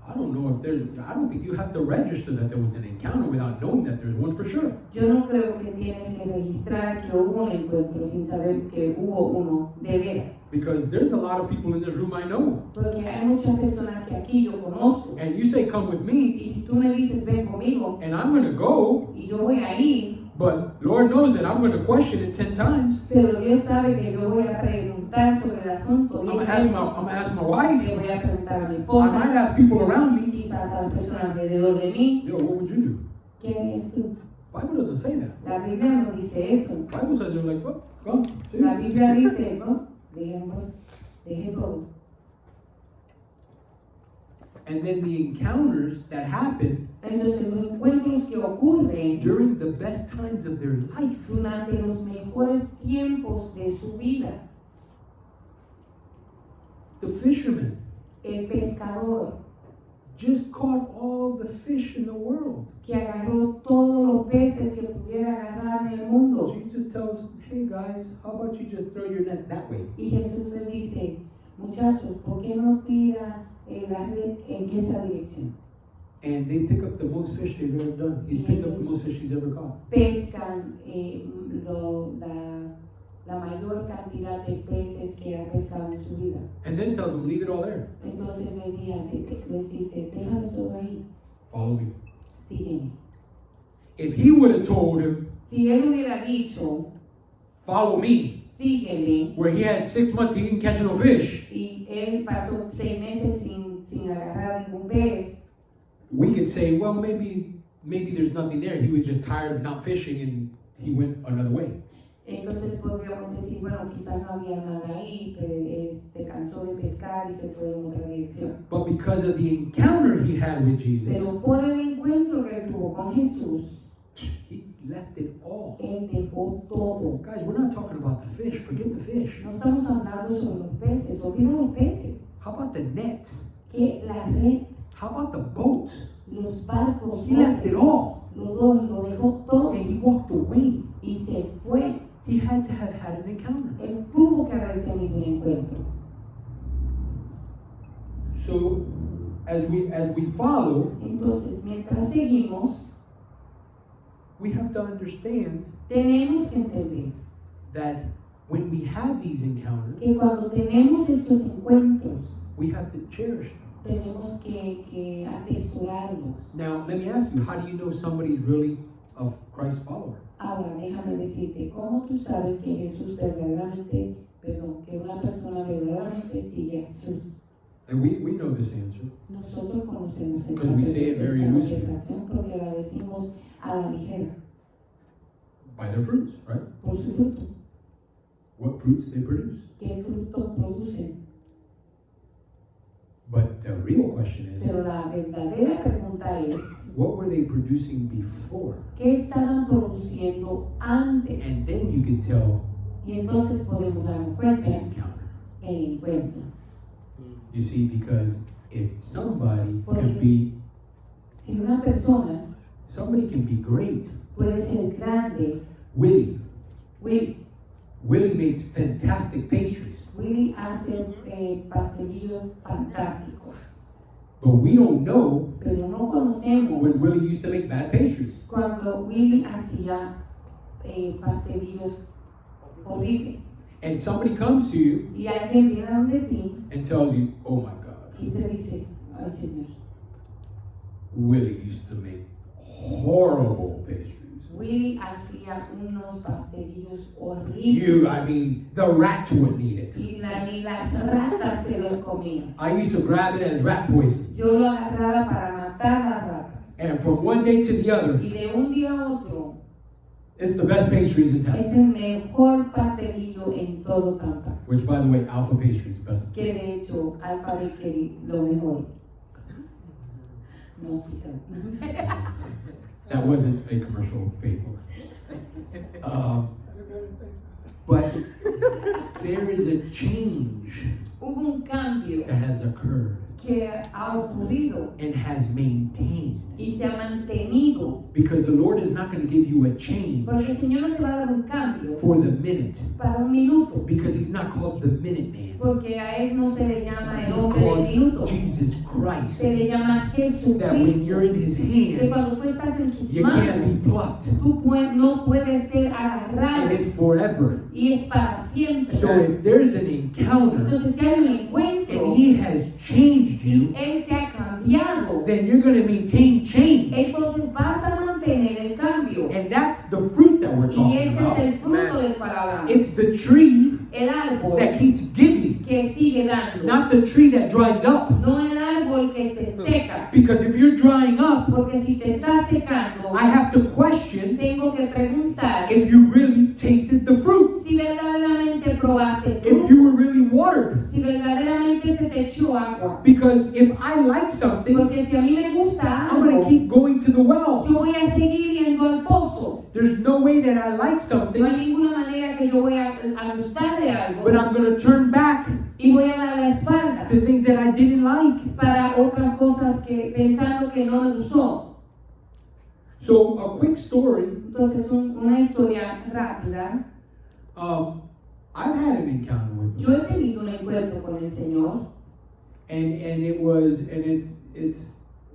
I don't know if I don't think you have to register that there was an encounter without knowing that there's one for sure. Yo no creo que tienes que registrar que hubo un encuentro sin saber que hubo uno de veras. Because there's a lot of people in this room I know. Porque hay muchas personas que aquí yo conozco. And you say, come with me, Y si tú me dices, ven conmigo, and I'm going to go, y yo voy a ir, but Lord knows that I'm going to question it 10 times. pero Dios sabe que yo voy a preguntar sobre el asunto I'm 10 going to ask veces. my Le wife. voy a preguntar a mi I esposa, might ask people around me, quizás a las personas alrededor de mí, yo, what would you do? ¿quién eres tú? Bible doesn't say that. La Biblia no dice eso. Bible says you're like, well, come, see. La Biblia dice, ¿no? Deje todo. And then the encounters that happen Entonces los encuentros que ocurren during the best times of their life. durante los mejores tiempos de su vida. The fisherman El pescador just caught all the fish in the world. que agarró todos los peces que pudiera agarrar en el mundo. Jesus tells them, hey guys, how about you just throw your net that way? Y Jesús le dice, muchachos, ¿por qué no tira la red en esa dirección? And they pick up the most fish they've ever done. He's picked up the most fish he's ever caught. Pescan la mayor cantidad de peces que ha pescado en su vida. And then tells them, leave it all there. Entonces les dice, déjalo todo ahí, Follow me. sígueme. If he would have told him, Si él hubiera dicho, follow me, sígueme, where he had 6 months he didn't catch no fish, y él pasó 6 meses sin agarrar ningún pez, we could say, well, maybe there's nothing there. He was just tired of not fishing and he went another way. entonces podríamos decir, bueno, quizás no había nada ahí, pero él se cansó de pescar y se fue en otra dirección. But because of the encounter he had with Jesus, Pero por el encuentro que él tuvo con Jesús, he left it all. él dejó todo. Guys, we're not talking about the fish. Forget the fish. No estamos hablando sobre los peces, olvida los peces. How about the nets? Que la red, How about the boats? los barcos, He left it all. los dos, lo dejó todo And he walked away. y se fue. He had to have had an encounter. Él tuvo que haber tenido un encuentro. So as we follow, Entonces, mientras seguimos, we have to understand tenemos que entender that when we have these encounters, que cuando tenemos estos encuentros, we have to cherish them. tenemos que atesorarlos. Now, let me ask you, how do you know somebody's really a Christ follower? Ahora, déjame decirte, ¿cómo tú sabes que Jesús verdaderamente, que una persona verdaderamente sigue a Jesús? And we know this answer. Nosotros conocemos esta Because we say it very loosely. contestación porque la decimos a la ligera, By their fruits, right? por su fruto. What fruits they produce. ¿Qué fruto producen? But the real question is, Pero la verdadera pregunta es, what were they producing before? ¿qué estaban produciendo antes? And then you can tell Y entonces podemos darnos the cuenta encounter. el encuentro. You see, because if somebody can be Si una persona great, puede ser grande, Willie Willy makes fantastic pastries, hace pastelillos fantásticos, but we don't know pero no conocemos when Willie used to make bad pastries. cuando Willy hacía pastelillos horribles. And somebody comes to you Y alguien viene a donde ti and tells you, oh my God, y te dice, ay Señor, Willie used to make horrible pastries. Willy hacía unos pastelillos horribles I mean, the rats wouldn't eat it. y ni las ratas se los comían. I used to grab it as rat poison. Yo lo agarraba para matar las ratas. And from one day to the other, Y de un día a otro, it's the best pastries in es town. el mejor pastelillo en todo Tampa. Which, by the way, Alpha Pastries, best. Que de hecho, Alfa Bakery, lo mejor. No auspiciado. That wasn't a commercial paid for. But there is a change Hubo un cambio that has occurred que ha ocurrido and has maintained. y se ha mantenido. Because the Lord is not going to give you a change Porque el Señor no te va a dar un cambio for the minute. para un minuto. Because He's not called the minute man. Porque a él no se le llama el He's hombre del called minuto. Jesus Christ. Se le llama That when you're Jesucristo. in His Que hand, cuando tú estás en sus you can't manos, be plucked. tú no puedes ser And agarrado it's forever. y es para siempre. So if there's an encounter Entonces, si hay un encuentro and He has changed y you, Él te ha cambiado, then you're going to maintain change. entonces vas a mantener el cambio. And that's the fruit that we're Y talking ese es about. el fruto del cual hablamos. It's the tree El árbol that keeps giving, que sigue dando, not the tree that dries up. no el árbol que se seca. Because if you're drying up, Porque si te estás secando, I have to question tengo que preguntar if you really tasted the fruit, si verdaderamente probaste el if fruto, you were really watered. si verdaderamente se te echó agua. Because if I like something, Porque si a mí me gusta I'm going to algo, keep going to the well. yo voy a seguir yendo al pozo. There's no way that I like No hay something, ninguna manera que yo voy a gustar de algo but I'm going to turn back y voy a dar la espalda to things that I didn't like. para otras cosas que pensando que no me gustó. So, a quick story. Entonces, una historia rápida. I've had an encounter with Yo him, he tenido un encuentro con el Señor and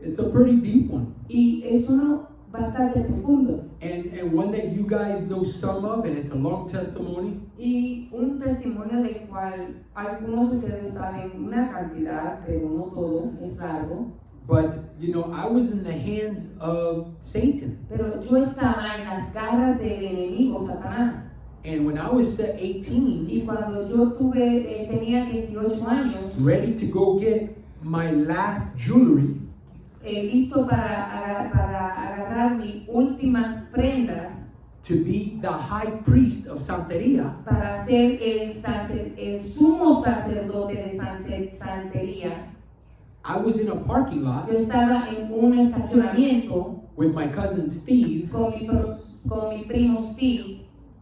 it's a pretty deep one, y es uno bastante profundo and one that you guys know some of, and it's a long testimony. y un testimonio del cual algunos de ustedes saben una cantidad, pero no todo, es largo. But you know, I was in the hands of Satan, Pero yo estaba en las garras del enemigo, Satanás. and when I was 18, Y cuando yo tenía 18 años, ready to go get my last jewelry, listo para agarrar mis últimas prendas to be the high priest of Santeria, para ser el sumo sacerdote de santería. I was in a parking lot Yo estaba en un estacionamiento with my cousin Steve, con mi primo Steve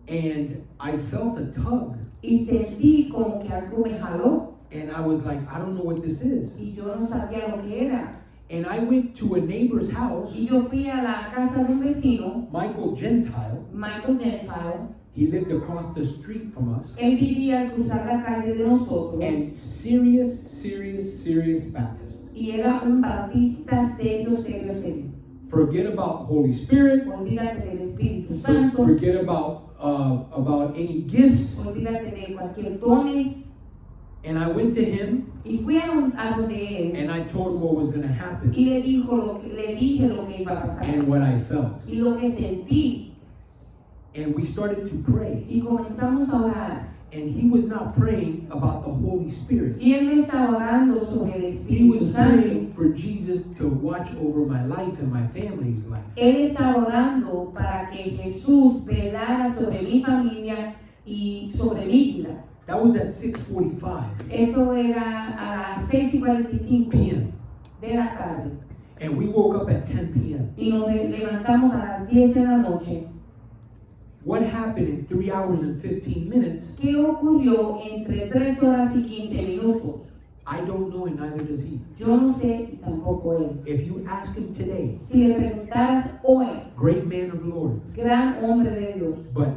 and I felt a tug, y sentí como que algo me jaló and I was like, I don't know what this is. y yo no sabía lo que era. And I went to a neighbor's house, Y yo fui a la casa de un vecino, Michael Gentile. Michael Gentile. He lived across the street from us, Él vivía al cruzar la calle de nosotros and serious Baptist. y era un bautista serio. Forget about Holy Spirit. Olvídate del Espíritu Santo, Forget about any gifts. olvídate de cualquier dones. And I went to him Y fui a donde él and I told him what was going to happen y le dije lo que iba a pasar and what I felt. y lo que sentí. And we started to pray. Y comenzamos a orar. And he was not praying about the Holy Spirit. Y él no estaba orando sobre el He Espíritu was Santo. praying for Jesus to watch over my life and my family's life. Él estaba orando para que Jesús velara sobre mi familia y sobre mi vida. That was at 6:45 Eso era a las 6:45 p.m. de la tarde. And we woke up at 10 p.m. Y nos levantamos a las 10 de la noche. What happened in 3 hours and 15 minutes, ¿Qué ocurrió entre 3 horas y 15 minutos? I don't know, and neither does he. Yo no sé y tampoco él. If you ask him today, Si le preguntaras hoy, great man of the Lord, gran hombre de Dios, but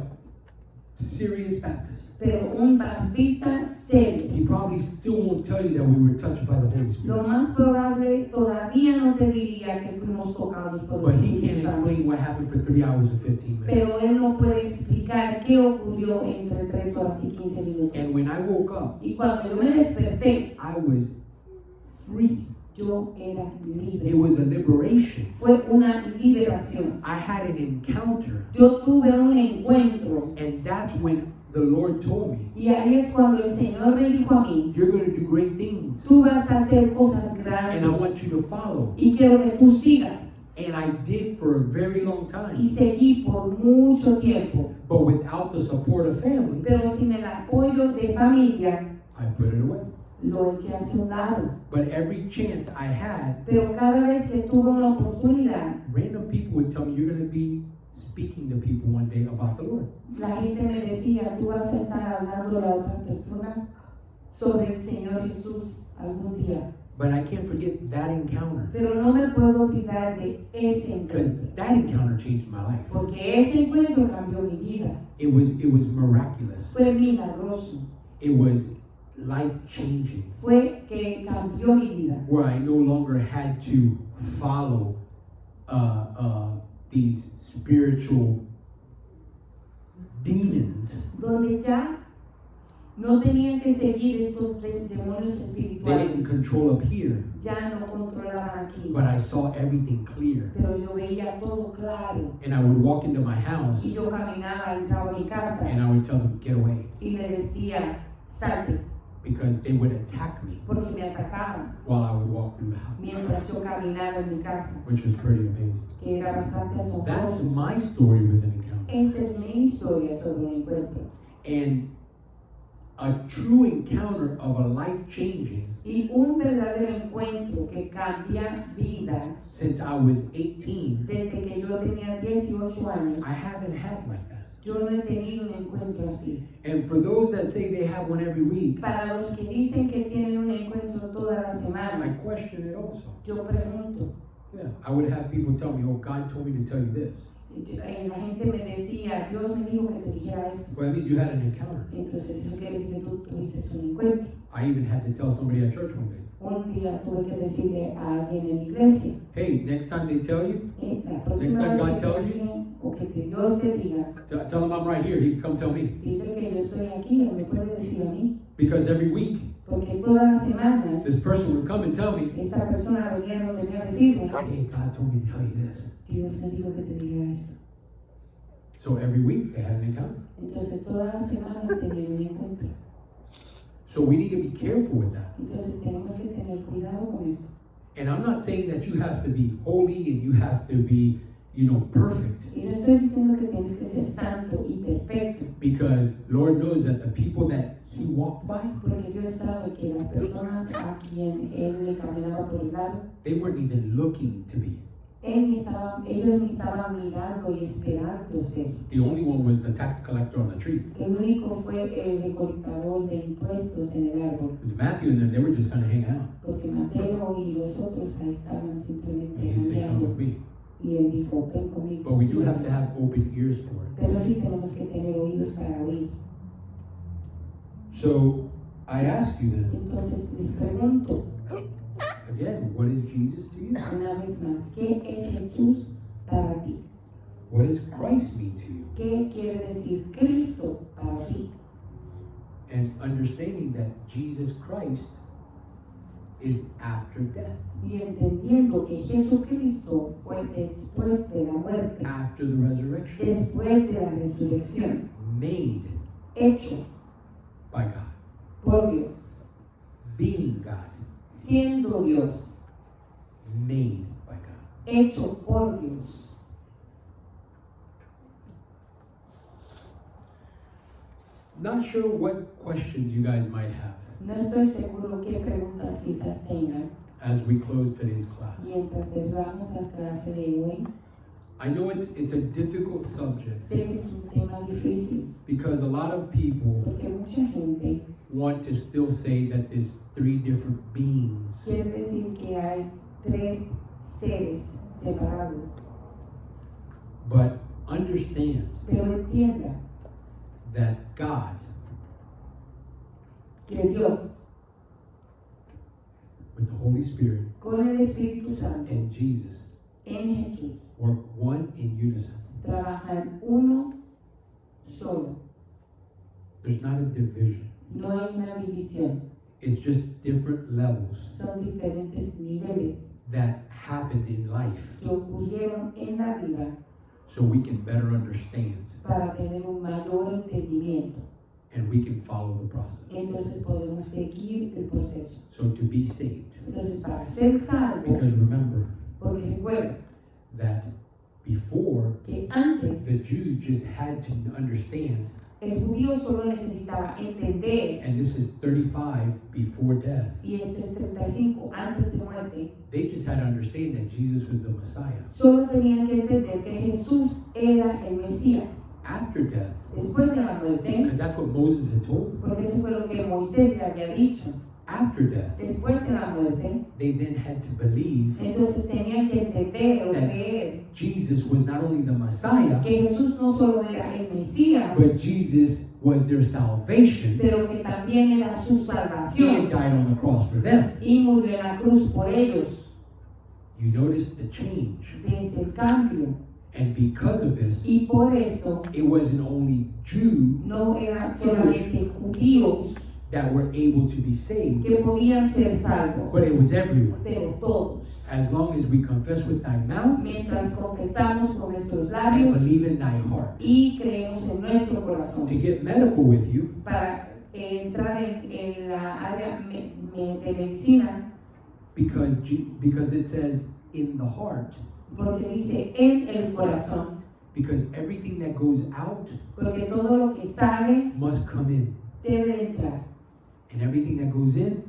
serious Baptist, pero un bautista serio, he probably still won't tell you that we were touched by the Holy lo Spirit. más probable todavía no te diría que fuimos tocados por But el he can't Espíritu Santo. explain what happened for 3 hours and 15 minutes. Pero él no puede explicar qué ocurrió entre 3 horas y 15 minutos. And when I woke up, Y cuando yo me desperté, I was free. yo era It libre. was a liberation. Fue una liberación. I had an encounter, Yo tuve un encuentro and that's when the Lord told me, y ahí es cuando el Señor me dijo a mí, you're going to do great things, tú vas a hacer cosas and I want grandes you to follow. y quiero que tú sigas. And I did for a very long Y time. seguí por mucho tiempo, But without the support of family, pero sin el apoyo de familia, I put it away. lo eché hacia un lado. But every chance I had, Pero cada vez que tuve una oportunidad, random people would tell me, you're going to be speaking to people one day about the Lord. la gente me decía, tú vas a estar hablando a otras personas sobre el Señor Jesús algún día. But I can't forget that encounter, Pero no me puedo olvidar de ese because encuentro, that encounter changed my life. porque ese encuentro cambió mi vida. It was miraculous. Fue milagroso, It was life changing, fue que cambió mi vida. where I no longer had to follow these spiritual demons. Donde ya no tenían que seguir estos demonios They didn't espirituales, control up here, ya no controlaban aquí. but I saw everything clear. Pero yo veía todo claro. And I would walk into my house Y yo caminaba, entraba a mi casa and I would tell them, get away, y le decía, salte, because they would attack me porque me atacaban while I would walk through the house, mientras yo caminaba en mi casa, which was pretty amazing. que era bastante That's asombroso. my story with an encounter. Esa es mi historia sobre un encuentro. And a true encounter of a life changing y un verdadero encuentro que cambia vida. since I was 18. Desde que yo tenía 18 años, I haven't had like that. yo no he tenido un encuentro así. And for those that say they have one every week, Para los que dicen que tienen un encuentro todas las I semanas, question it also. yo pregunto. Yeah, I would have people tell me, oh, God told me to tell you this. La gente me decía, Dios me dijo que te dijera esto. Well, that means you had an encounter. Entonces eso quiere decir que tú tuviste un encuentro. I even had to tell somebody at church one day, Un día tuve que decirle a alguien en mi iglesia, hey, next time they tell you, la próxima Next time vez God que te tells you. digan, o que Dios te diga, tell them I'm right here. He can come tell me. dile que yo estoy aquí, o me puede decir a mí. Because every week, Porque todas las semanas, this person would come and tell me, esta persona venía donde me a decirme, hey, God told me to tell you this. Dios me dijo que te diga esto. So every week they had an encounter. Entonces todas las semanas tenían un encuentro. So we need to be careful with that. Entonces tenemos que tener cuidado con esto. And I'm not saying that you have to be holy and you have to be, perfect. Y no estoy diciendo que tienes que ser santo y perfecto, Because Lord knows that the people that He walked by, porque Dios sabe que las personas a quien Él le caminaba por el lado, they weren't even looking to be. ellos ni estaban mirando y esperando ser. The only one was the tax collector on the tree. El único fue el recolectador de impuestos en el árbol, It was Matthew and them, they were just kind of hanging out. porque Mateo y los otros ahí estaban simplemente And He said, come cambiando. with me. Y Él dijo, ven conmigo. But we do sí. have to have open ears for it. Pero sí tenemos que tener oídos para oír. So I ask you then, Entonces les pregunto again, what is Jesus to you? una vez más, ¿qué es Jesús para ti? What does Christ mean to you? ¿Qué quiere decir Cristo para ti? And understanding that Jesus Christ is after death, Y entendiendo que Jesucristo fue después de la muerte, after the resurrection, después de la resurrección, made hecho by God, por Dios, being God, siendo Dios, made by God. hecho por Dios. Not sure what questions you guys might have No estoy seguro qué preguntas quizás tengan as we close today's class. mientras cerramos la clase de hoy. I know it's a difficult subject Sé que es un tema difícil because a lot of people porque mucha gente want to still say that there's three different beings. quiere decir que hay tres seres separados, But understand pero entienda that God, que Dios with the Holy Spirit con el Espíritu Santo and Jesus en Jesús work one in unison. trabajan uno solo. There's not a division. No hay una división, It's just different levels son diferentes niveles that happened in life que ocurrieron en la vida so we can better understand para tener un mayor entendimiento. and we can follow the process. Entonces podemos seguir el proceso. So to be saved, Entonces para ser salvo, because remember porque recuerda that before que antes the Jews just had to understand, el judío solo necesitaba entender, and this is 35 before death, y esto es 35 antes de muerte, they just had to understand that Jesus was the Messiah. solo tenían que entender que Jesús era el Mesías. After death, Después de la muerte, because that's what Moses had told them, porque eso fue lo que Moisés le había dicho, after death, después de la muerte, they then had to believe entonces tenían que entender o creer Jesus was not only the Messiah, que Jesús no solo era el Mesías, but Jesus was their salvation. pero que también era su He had salvación died on the cross for them. y murió en la cruz por ellos. You notice the change. Ves el cambio, And because of this, y por eso it wasn't only Jews no eran solamente judíos that were able to be saved, que podían ser salvos, but it was everyone. pero todos. As long as we confess with thy mouth Mientras confesamos con nuestros and labios believe in thy heart. y creemos en nuestro corazón. To get medical with you, Para entrar en la área de medicina, because it says in the heart, porque dice en el corazón, because everything that goes out porque todo lo que sale must come in. debe entrar. And everything that goes in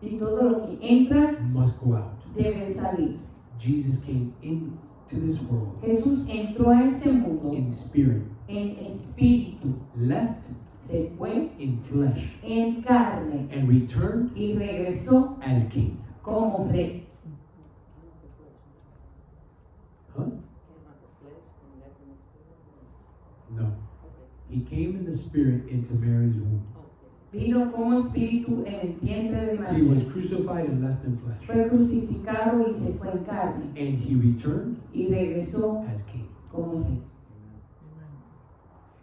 Y todo lo que entra must go out. debe salir. Jesus came into this world Jesús entró a este mundo in spirit, en espíritu, left se fue in flesh, en carne and returned y regresó as king. como rey. Huh? No. He came in the spirit into Mary's womb. Vino como espíritu en el vientre de He was María. crucified and left in flesh. Fue crucificado y se fue en carne And he returned y regresó as king. como rey.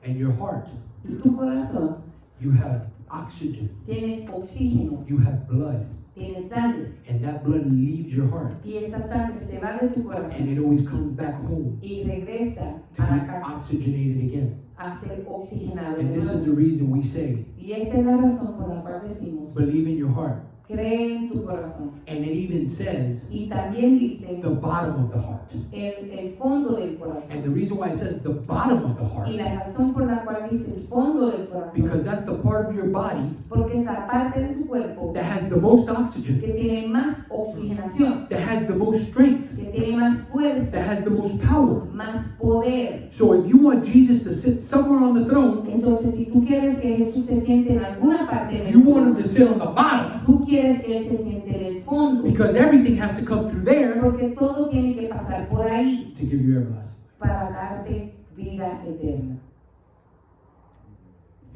And your heart, Y tu corazón, you have oxygen, tienes oxígeno, you have blood, tienes sangre. and that blood leaves your heart. Y esa sangre se va de tu And corazón it always comes back home y regresa to a la be casa oxygenated again. a ser oxigenado. And de this is nuevo. the reason we say, Y esta es la razón por la cual decimos, believe in your heart. cree en tu corazón. And it even says Y también dice the bottom of the heart. el fondo del And corazón. the reason why it says the bottom of the Y heart, la razón por la cual dice el fondo del because corazón, that's the part of your body porque es la parte de tu cuerpo that has the most oxygen, que tiene más oxigenación, that has the most strength, que tiene más that fuerza, has the most power. más poder. So if you want Jesus to sit somewhere on the throne, Entonces, si tú quieres que Jesús se siente en alguna parte del you want him to sit on the bottom, tú quieres que Él se siente en el fondo, because everything has to come through there porque todo tiene que pasar por ahí to give you everlasting. para darte vida eterna.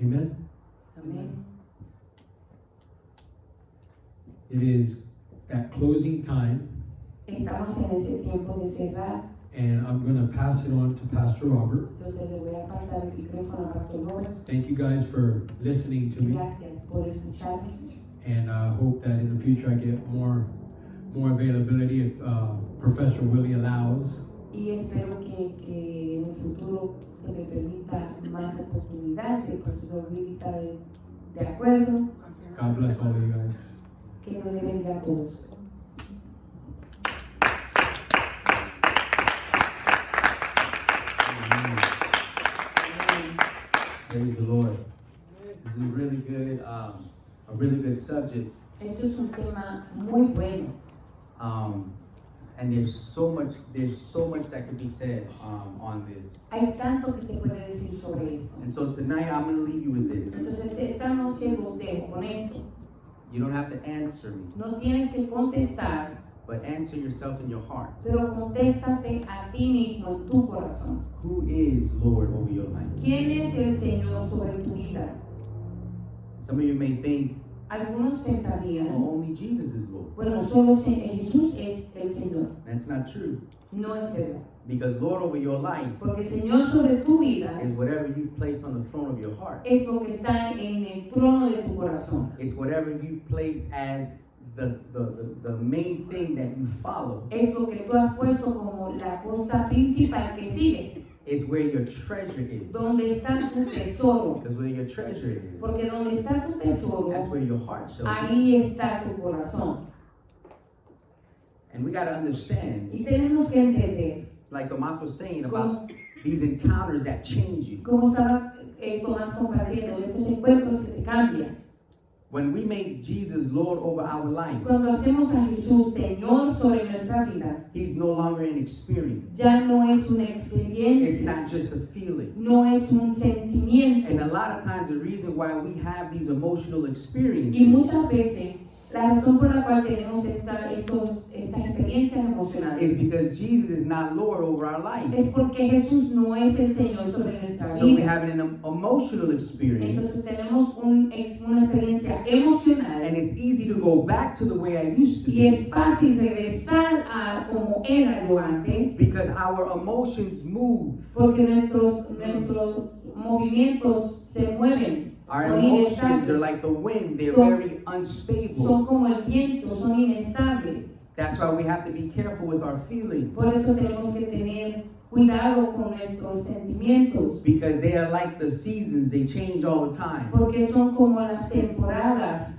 Amen. Amén. It is that closing time, Estamos en ese tiempo de cerrar, and I'm going to pass it on to Pastor Robert. entonces le voy a pasar el micrófono a Pastor Robert. Thank you guys for listening to me, Gracias por escucharme. and I hope that in the future I get more availability if Professor Willie allows. Y espero que en el futuro se me permita más oportunidades. Si el profesor Willy está de acuerdo, God bless all of you guys. que Dios le bendiga a todos. Praise the Lord. This is a really good subject. Esto es un tema muy bueno. And there's so much that could be said on this. Hay tanto que se puede decir sobre esto. And so tonight I'm going to leave you with this. Entonces, esta noche los dejo con esto. You don't have to answer me, No tienes que contestar, but answer yourself in your heart. pero contéstate a ti mismo en tu corazón. Who is Lord over your life? ¿Quién es el Señor sobre tu vida? Some of you may think, Algunos pensarían, oh, only Jesus is Lord. bueno, solo Jesús es el Señor. That's not true. No es verdad. Because Lord over your life Porque el Señor sobre tu vida is whatever you've placed on the throne of your heart. es lo que está en el trono de tu corazón. It's whatever you've placed as the main thing that you follow. Es lo que tú has puesto como la cosa principal que sigues. It's where your treasure is. Donde está tu tesoro. Because where your treasure is, Porque donde está tu tesoro, that's where your heart shall be. ahí está tu corazón. And we got to understand, Y tenemos que entender, like Tomas was saying about these encounters that change you. como estaba Tomás compartiendo, estos encuentros que te cambian. When we make Jesus Lord over our life, Cuando hacemos a Jesús Señor sobre nuestra vida, He's no longer an experience. ya no es una It's experiencia, not just a feeling. no es un sentimiento. And a lot of times the reason why we have these emotional Y experiences muchas veces la razón por la cual tenemos estas experiencias emocionales is because Jesus is not Lord over our life. es porque Jesús no es el Señor sobre nuestra So we vida. have an emotional experience, Entonces tenemos una experiencia emocional and it's easy to go back to the way I used to y be. es fácil regresar a como era yo antes Because our emotions move. porque nuestros movimientos se mueven, Our son emotions are inestables, like the wind, they're Son- very unstable. son como el viento, son inestables. That's why we have to be careful with our feelings. Por eso tenemos que tener cuidado con nuestros sentimientos. Because they are like the seasons, they change all the time. Porque son como las temporadas,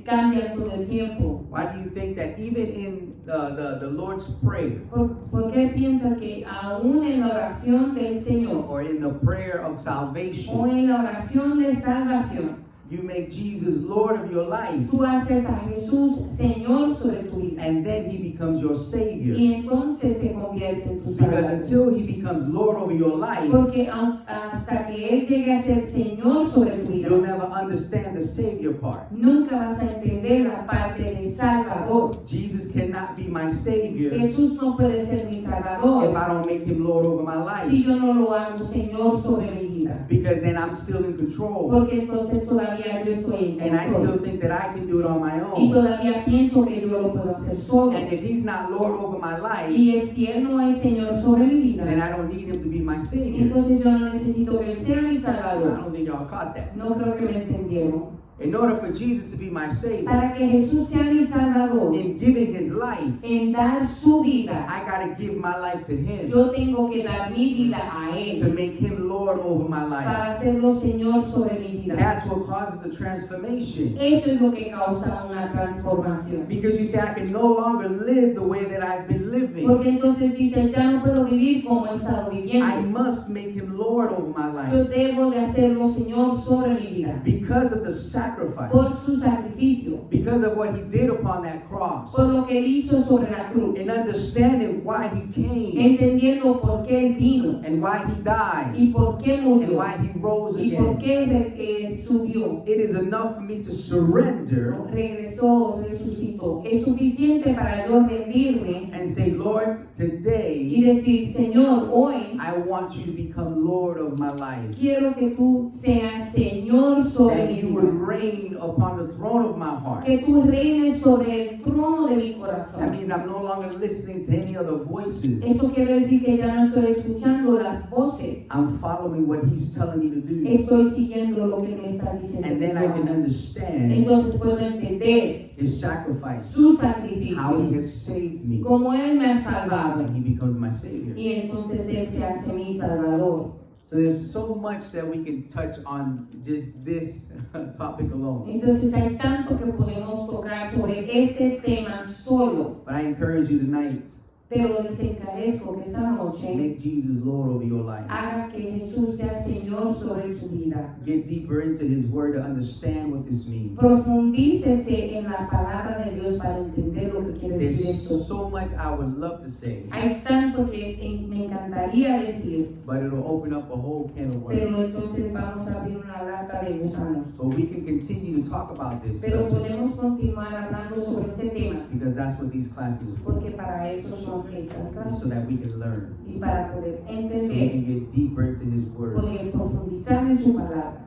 cambian todo el tiempo. Why do you think that even in the Lord's Prayer ¿Por qué piensas que aún en la oración del Señor or in the prayer of o salvation, en la oración de salvación You make Jesus Lord of your life. Tú haces a Jesús Señor sobre tu vida. And then he becomes your Savior. Y entonces se convierte en tu Because Salvador. until he becomes Lord over your life, Porque hasta que Él llegue a ser Señor sobre tu vida, you'll never understand the Savior part. nunca vas a entender la parte de Salvador. Jesus cannot be my Savior Jesús no puede ser mi if Salvador I don't make him Lord over my life. si yo no lo hago Señor sobre mi vida. Because then I'm still in control. Porque entonces todavía yo estoy en And I still control. think that I can do it on my Y own. todavía pienso que yo lo puedo hacer solo. And if he's not Lord over my life, Si Él no es Señor sobre mi then vida, I don't need him to be my Savior. entonces yo no necesito que Él sea mi I Salvador. don't think y'all caught that. No creo que me entendieron. In order for Jesus to be my Savior, Para que Jesús sea mi Salvador, in giving his life, en dar su vida, I gotta give my life to him yo tengo que dar mi vida a to Él make him Lord over my life. para hacerlo Señor sobre mi vida. That's what causes the transformation. Eso es lo que causa una transformación. Because you say, I can no longer live the way that I've been living. Porque entonces dices, ya no puedo vivir como he estado I viviendo. must make him Lord over my Yo life debo de hacerlo Señor sobre mi vida. because of the sacrifice, Por su sacrificio, because of what he did upon that cross, por lo que Él hizo sobre la cruz. and understanding why he came Entendiendo por qué Él vino and why he died y por qué and murió why he rose y por again. qué subió. It is enough for me to surrender Regresó, resucitó. Es suficiente para yo rendirme and say, Lord, y today decir, Señor, hoy I want you to become Lord of my life. quiero que tú seas Señor sobre That mi you would vida. reign upon the throne of my heart. Que tú reines sobre el trono de mi That corazón. means I'm no longer listening to any other voices. Eso quiere decir que ya no estoy escuchando las voces. I'm following what he's telling me to do. Estoy siguiendo lo que me está diciendo. And que then yo I can haga. understand Entonces puedo entender his sacrifice, su how he sacrificio, has saved me, como Él me ha salvado. and he becomes my Savior. Y entonces Él se hace mi Salvador. So there's so much that we can touch on just this topic alone. Entonces hay tanto que podemos tocar sobre este tema solo. But I encourage you tonight, Pero les encarezco que esta noche make Jesus Lord over your life. haga que Jesús sea Señor sobre su vida. Get deeper into his word to understand what this means. Profundícese en la palabra de Dios para entender lo que quiere decir There's esto. so much I would love to say, Hay tanto que me encantaría decir, but it'll open up a whole can of worms. pero entonces vamos a abrir una lata de gusanos. So we can continue to talk about this Pero subject, podemos continuar hablando sobre este tema, because that's what these classes are for, porque para eso son estas so clases. that we can learn, Y para poder so we entender, can get deeper into his word. poder profundizar en su palabra.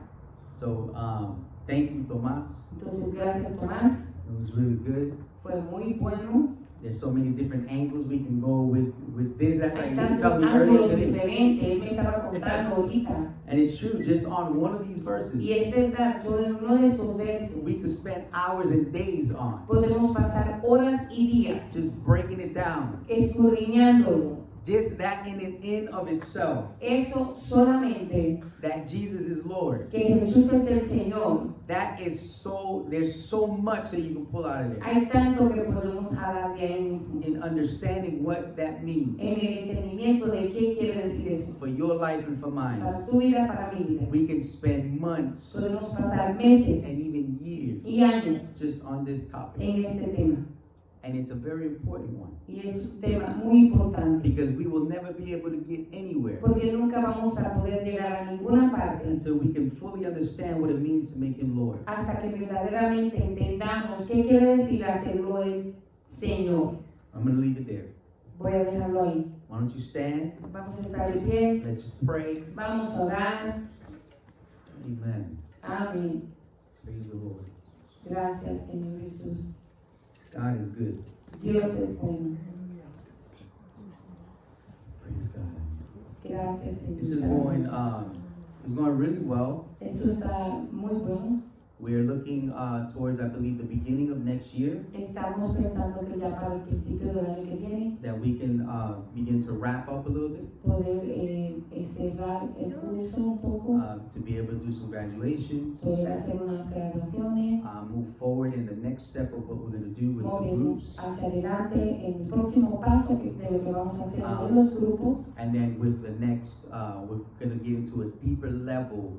So thank you, Tomas. Entonces, gracias Tomás, It was really good. fue muy bueno. There's so many different angles we can go with this. That's like Hay you tantos told me earlier ángulos today. diferentes, él me estaba contando ahorita. And it's true, just on one of these verses, Y es verdad, solo en uno de estos versos we could spend hours and days on, podemos pasar horas y días just breaking it down. escudriñándolo. Just that in and in of itself, Eso solamente that Jesus is Lord. que Jesús es el Señor. That is so, there's so much that you can pull out of there. Hay tanto que podemos jalar de ahí mismo. In understanding what that means En el entendimiento de qué quiere decir eso. for your life and for mine. Para tu vida, para mi vida. We can spend months Podemos pasar meses and even years y años just on this topic. en este tema. And it's a very important one, Y es un tema muy importante. because we will never be able to get anywhere Porque nunca vamos a poder llegar a ninguna parte until we can fully understand what it means to make him Lord. hasta que verdaderamente entendamos qué quiere decir hacerlo el Señor. I'm going to leave it there. Voy a dejarlo ahí. Why don't you stand? Vamos a estar de pie. Let's pray. Vamos a orar. Amen. Amén. Praise the Lord. Gracias, Señor Jesús. God is good. Dios es bueno. Praise God. Gracias, Señor. This is going, it's going really well. Esto está muy bueno. We're looking towards, I believe, the beginning of next year, Estamos pensando que ya para el principio del año que viene that we can begin to wrap up a little bit, poder cerrar el curso un poco, to be able to do some graduations, poder hacer unas graduaciones, move forward in the next step of what we're going to do with the movernos groups, hacia adelante en el próximo paso de lo que vamos a hacer de los grupos. and then with the next, we're going to get into a deeper level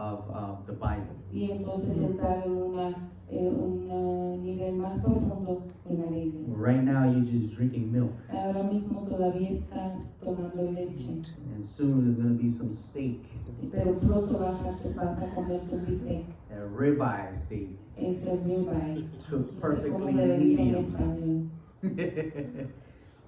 of the Bible. y entonces entrar en un nivel más profundo en la Biblia. Right now, you're just drinking milk, Ahora mismo todavía estás tomando leche, and soon there's going to be some steak, pero pronto vas a comer tu bistec, a ribeye steak, es el ribeye, cooked así como perfectly se le dice en medium. español.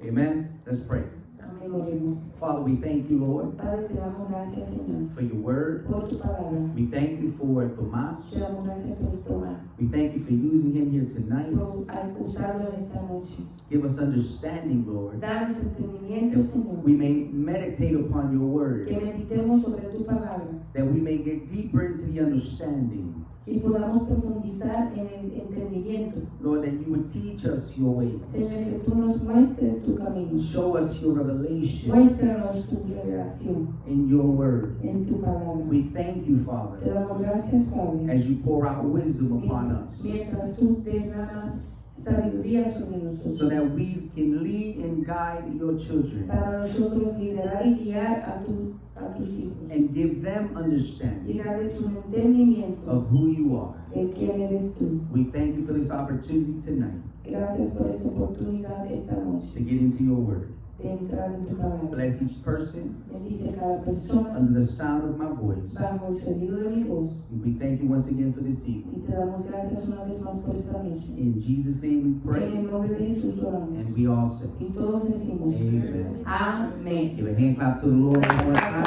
Amen. Let's pray. Amén, oremos. Father, we thank you, Lord, Padre, te damos gracias, Señor, for your word. por tu palabra. We thank you for Tomás. Te damos gracias por Tomás, We thank you for using him here tonight. por usarlo en esta noche. Give us understanding, Lord. Danos entendimiento, Señor, We may meditate upon your word, que meditemos sobre tu palabra that we may get deeper into the understanding. y podamos profundizar en el entendimiento. Lord, that you would teach us your ways. Señor, que tú nos muestres tu camino. Show us your revelation Muéstranos tu revelación in your word. en tu palabra. We thank you, Te Father, damos gracias, Padre, as you pour out wisdom upon us, mientras tú derramas sabiduría sobre nosotros, so that we can lead and guide your children para nosotros liderar y guiar a tus hijos and give them y understanding darles un entendimiento of who you are. de quién eres tú. We thank you for this opportunity tonight Gracias por esta oportunidad esta noche to get into your word. de entrar en tu palabra. Bless each person Bendice a cada persona under the sound of my voice. bajo el sonido de mi voz We thank you once again for this y evening. te damos gracias una vez más por esta noche. In Jesus' name we En pray, el nombre de Jesús oramos and we all say, y todos decimos Amen. amén. Give a hand clap to the Lord one more time.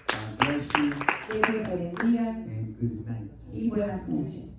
God bless you, Que Dios te bendiga and good night. y buenas noches.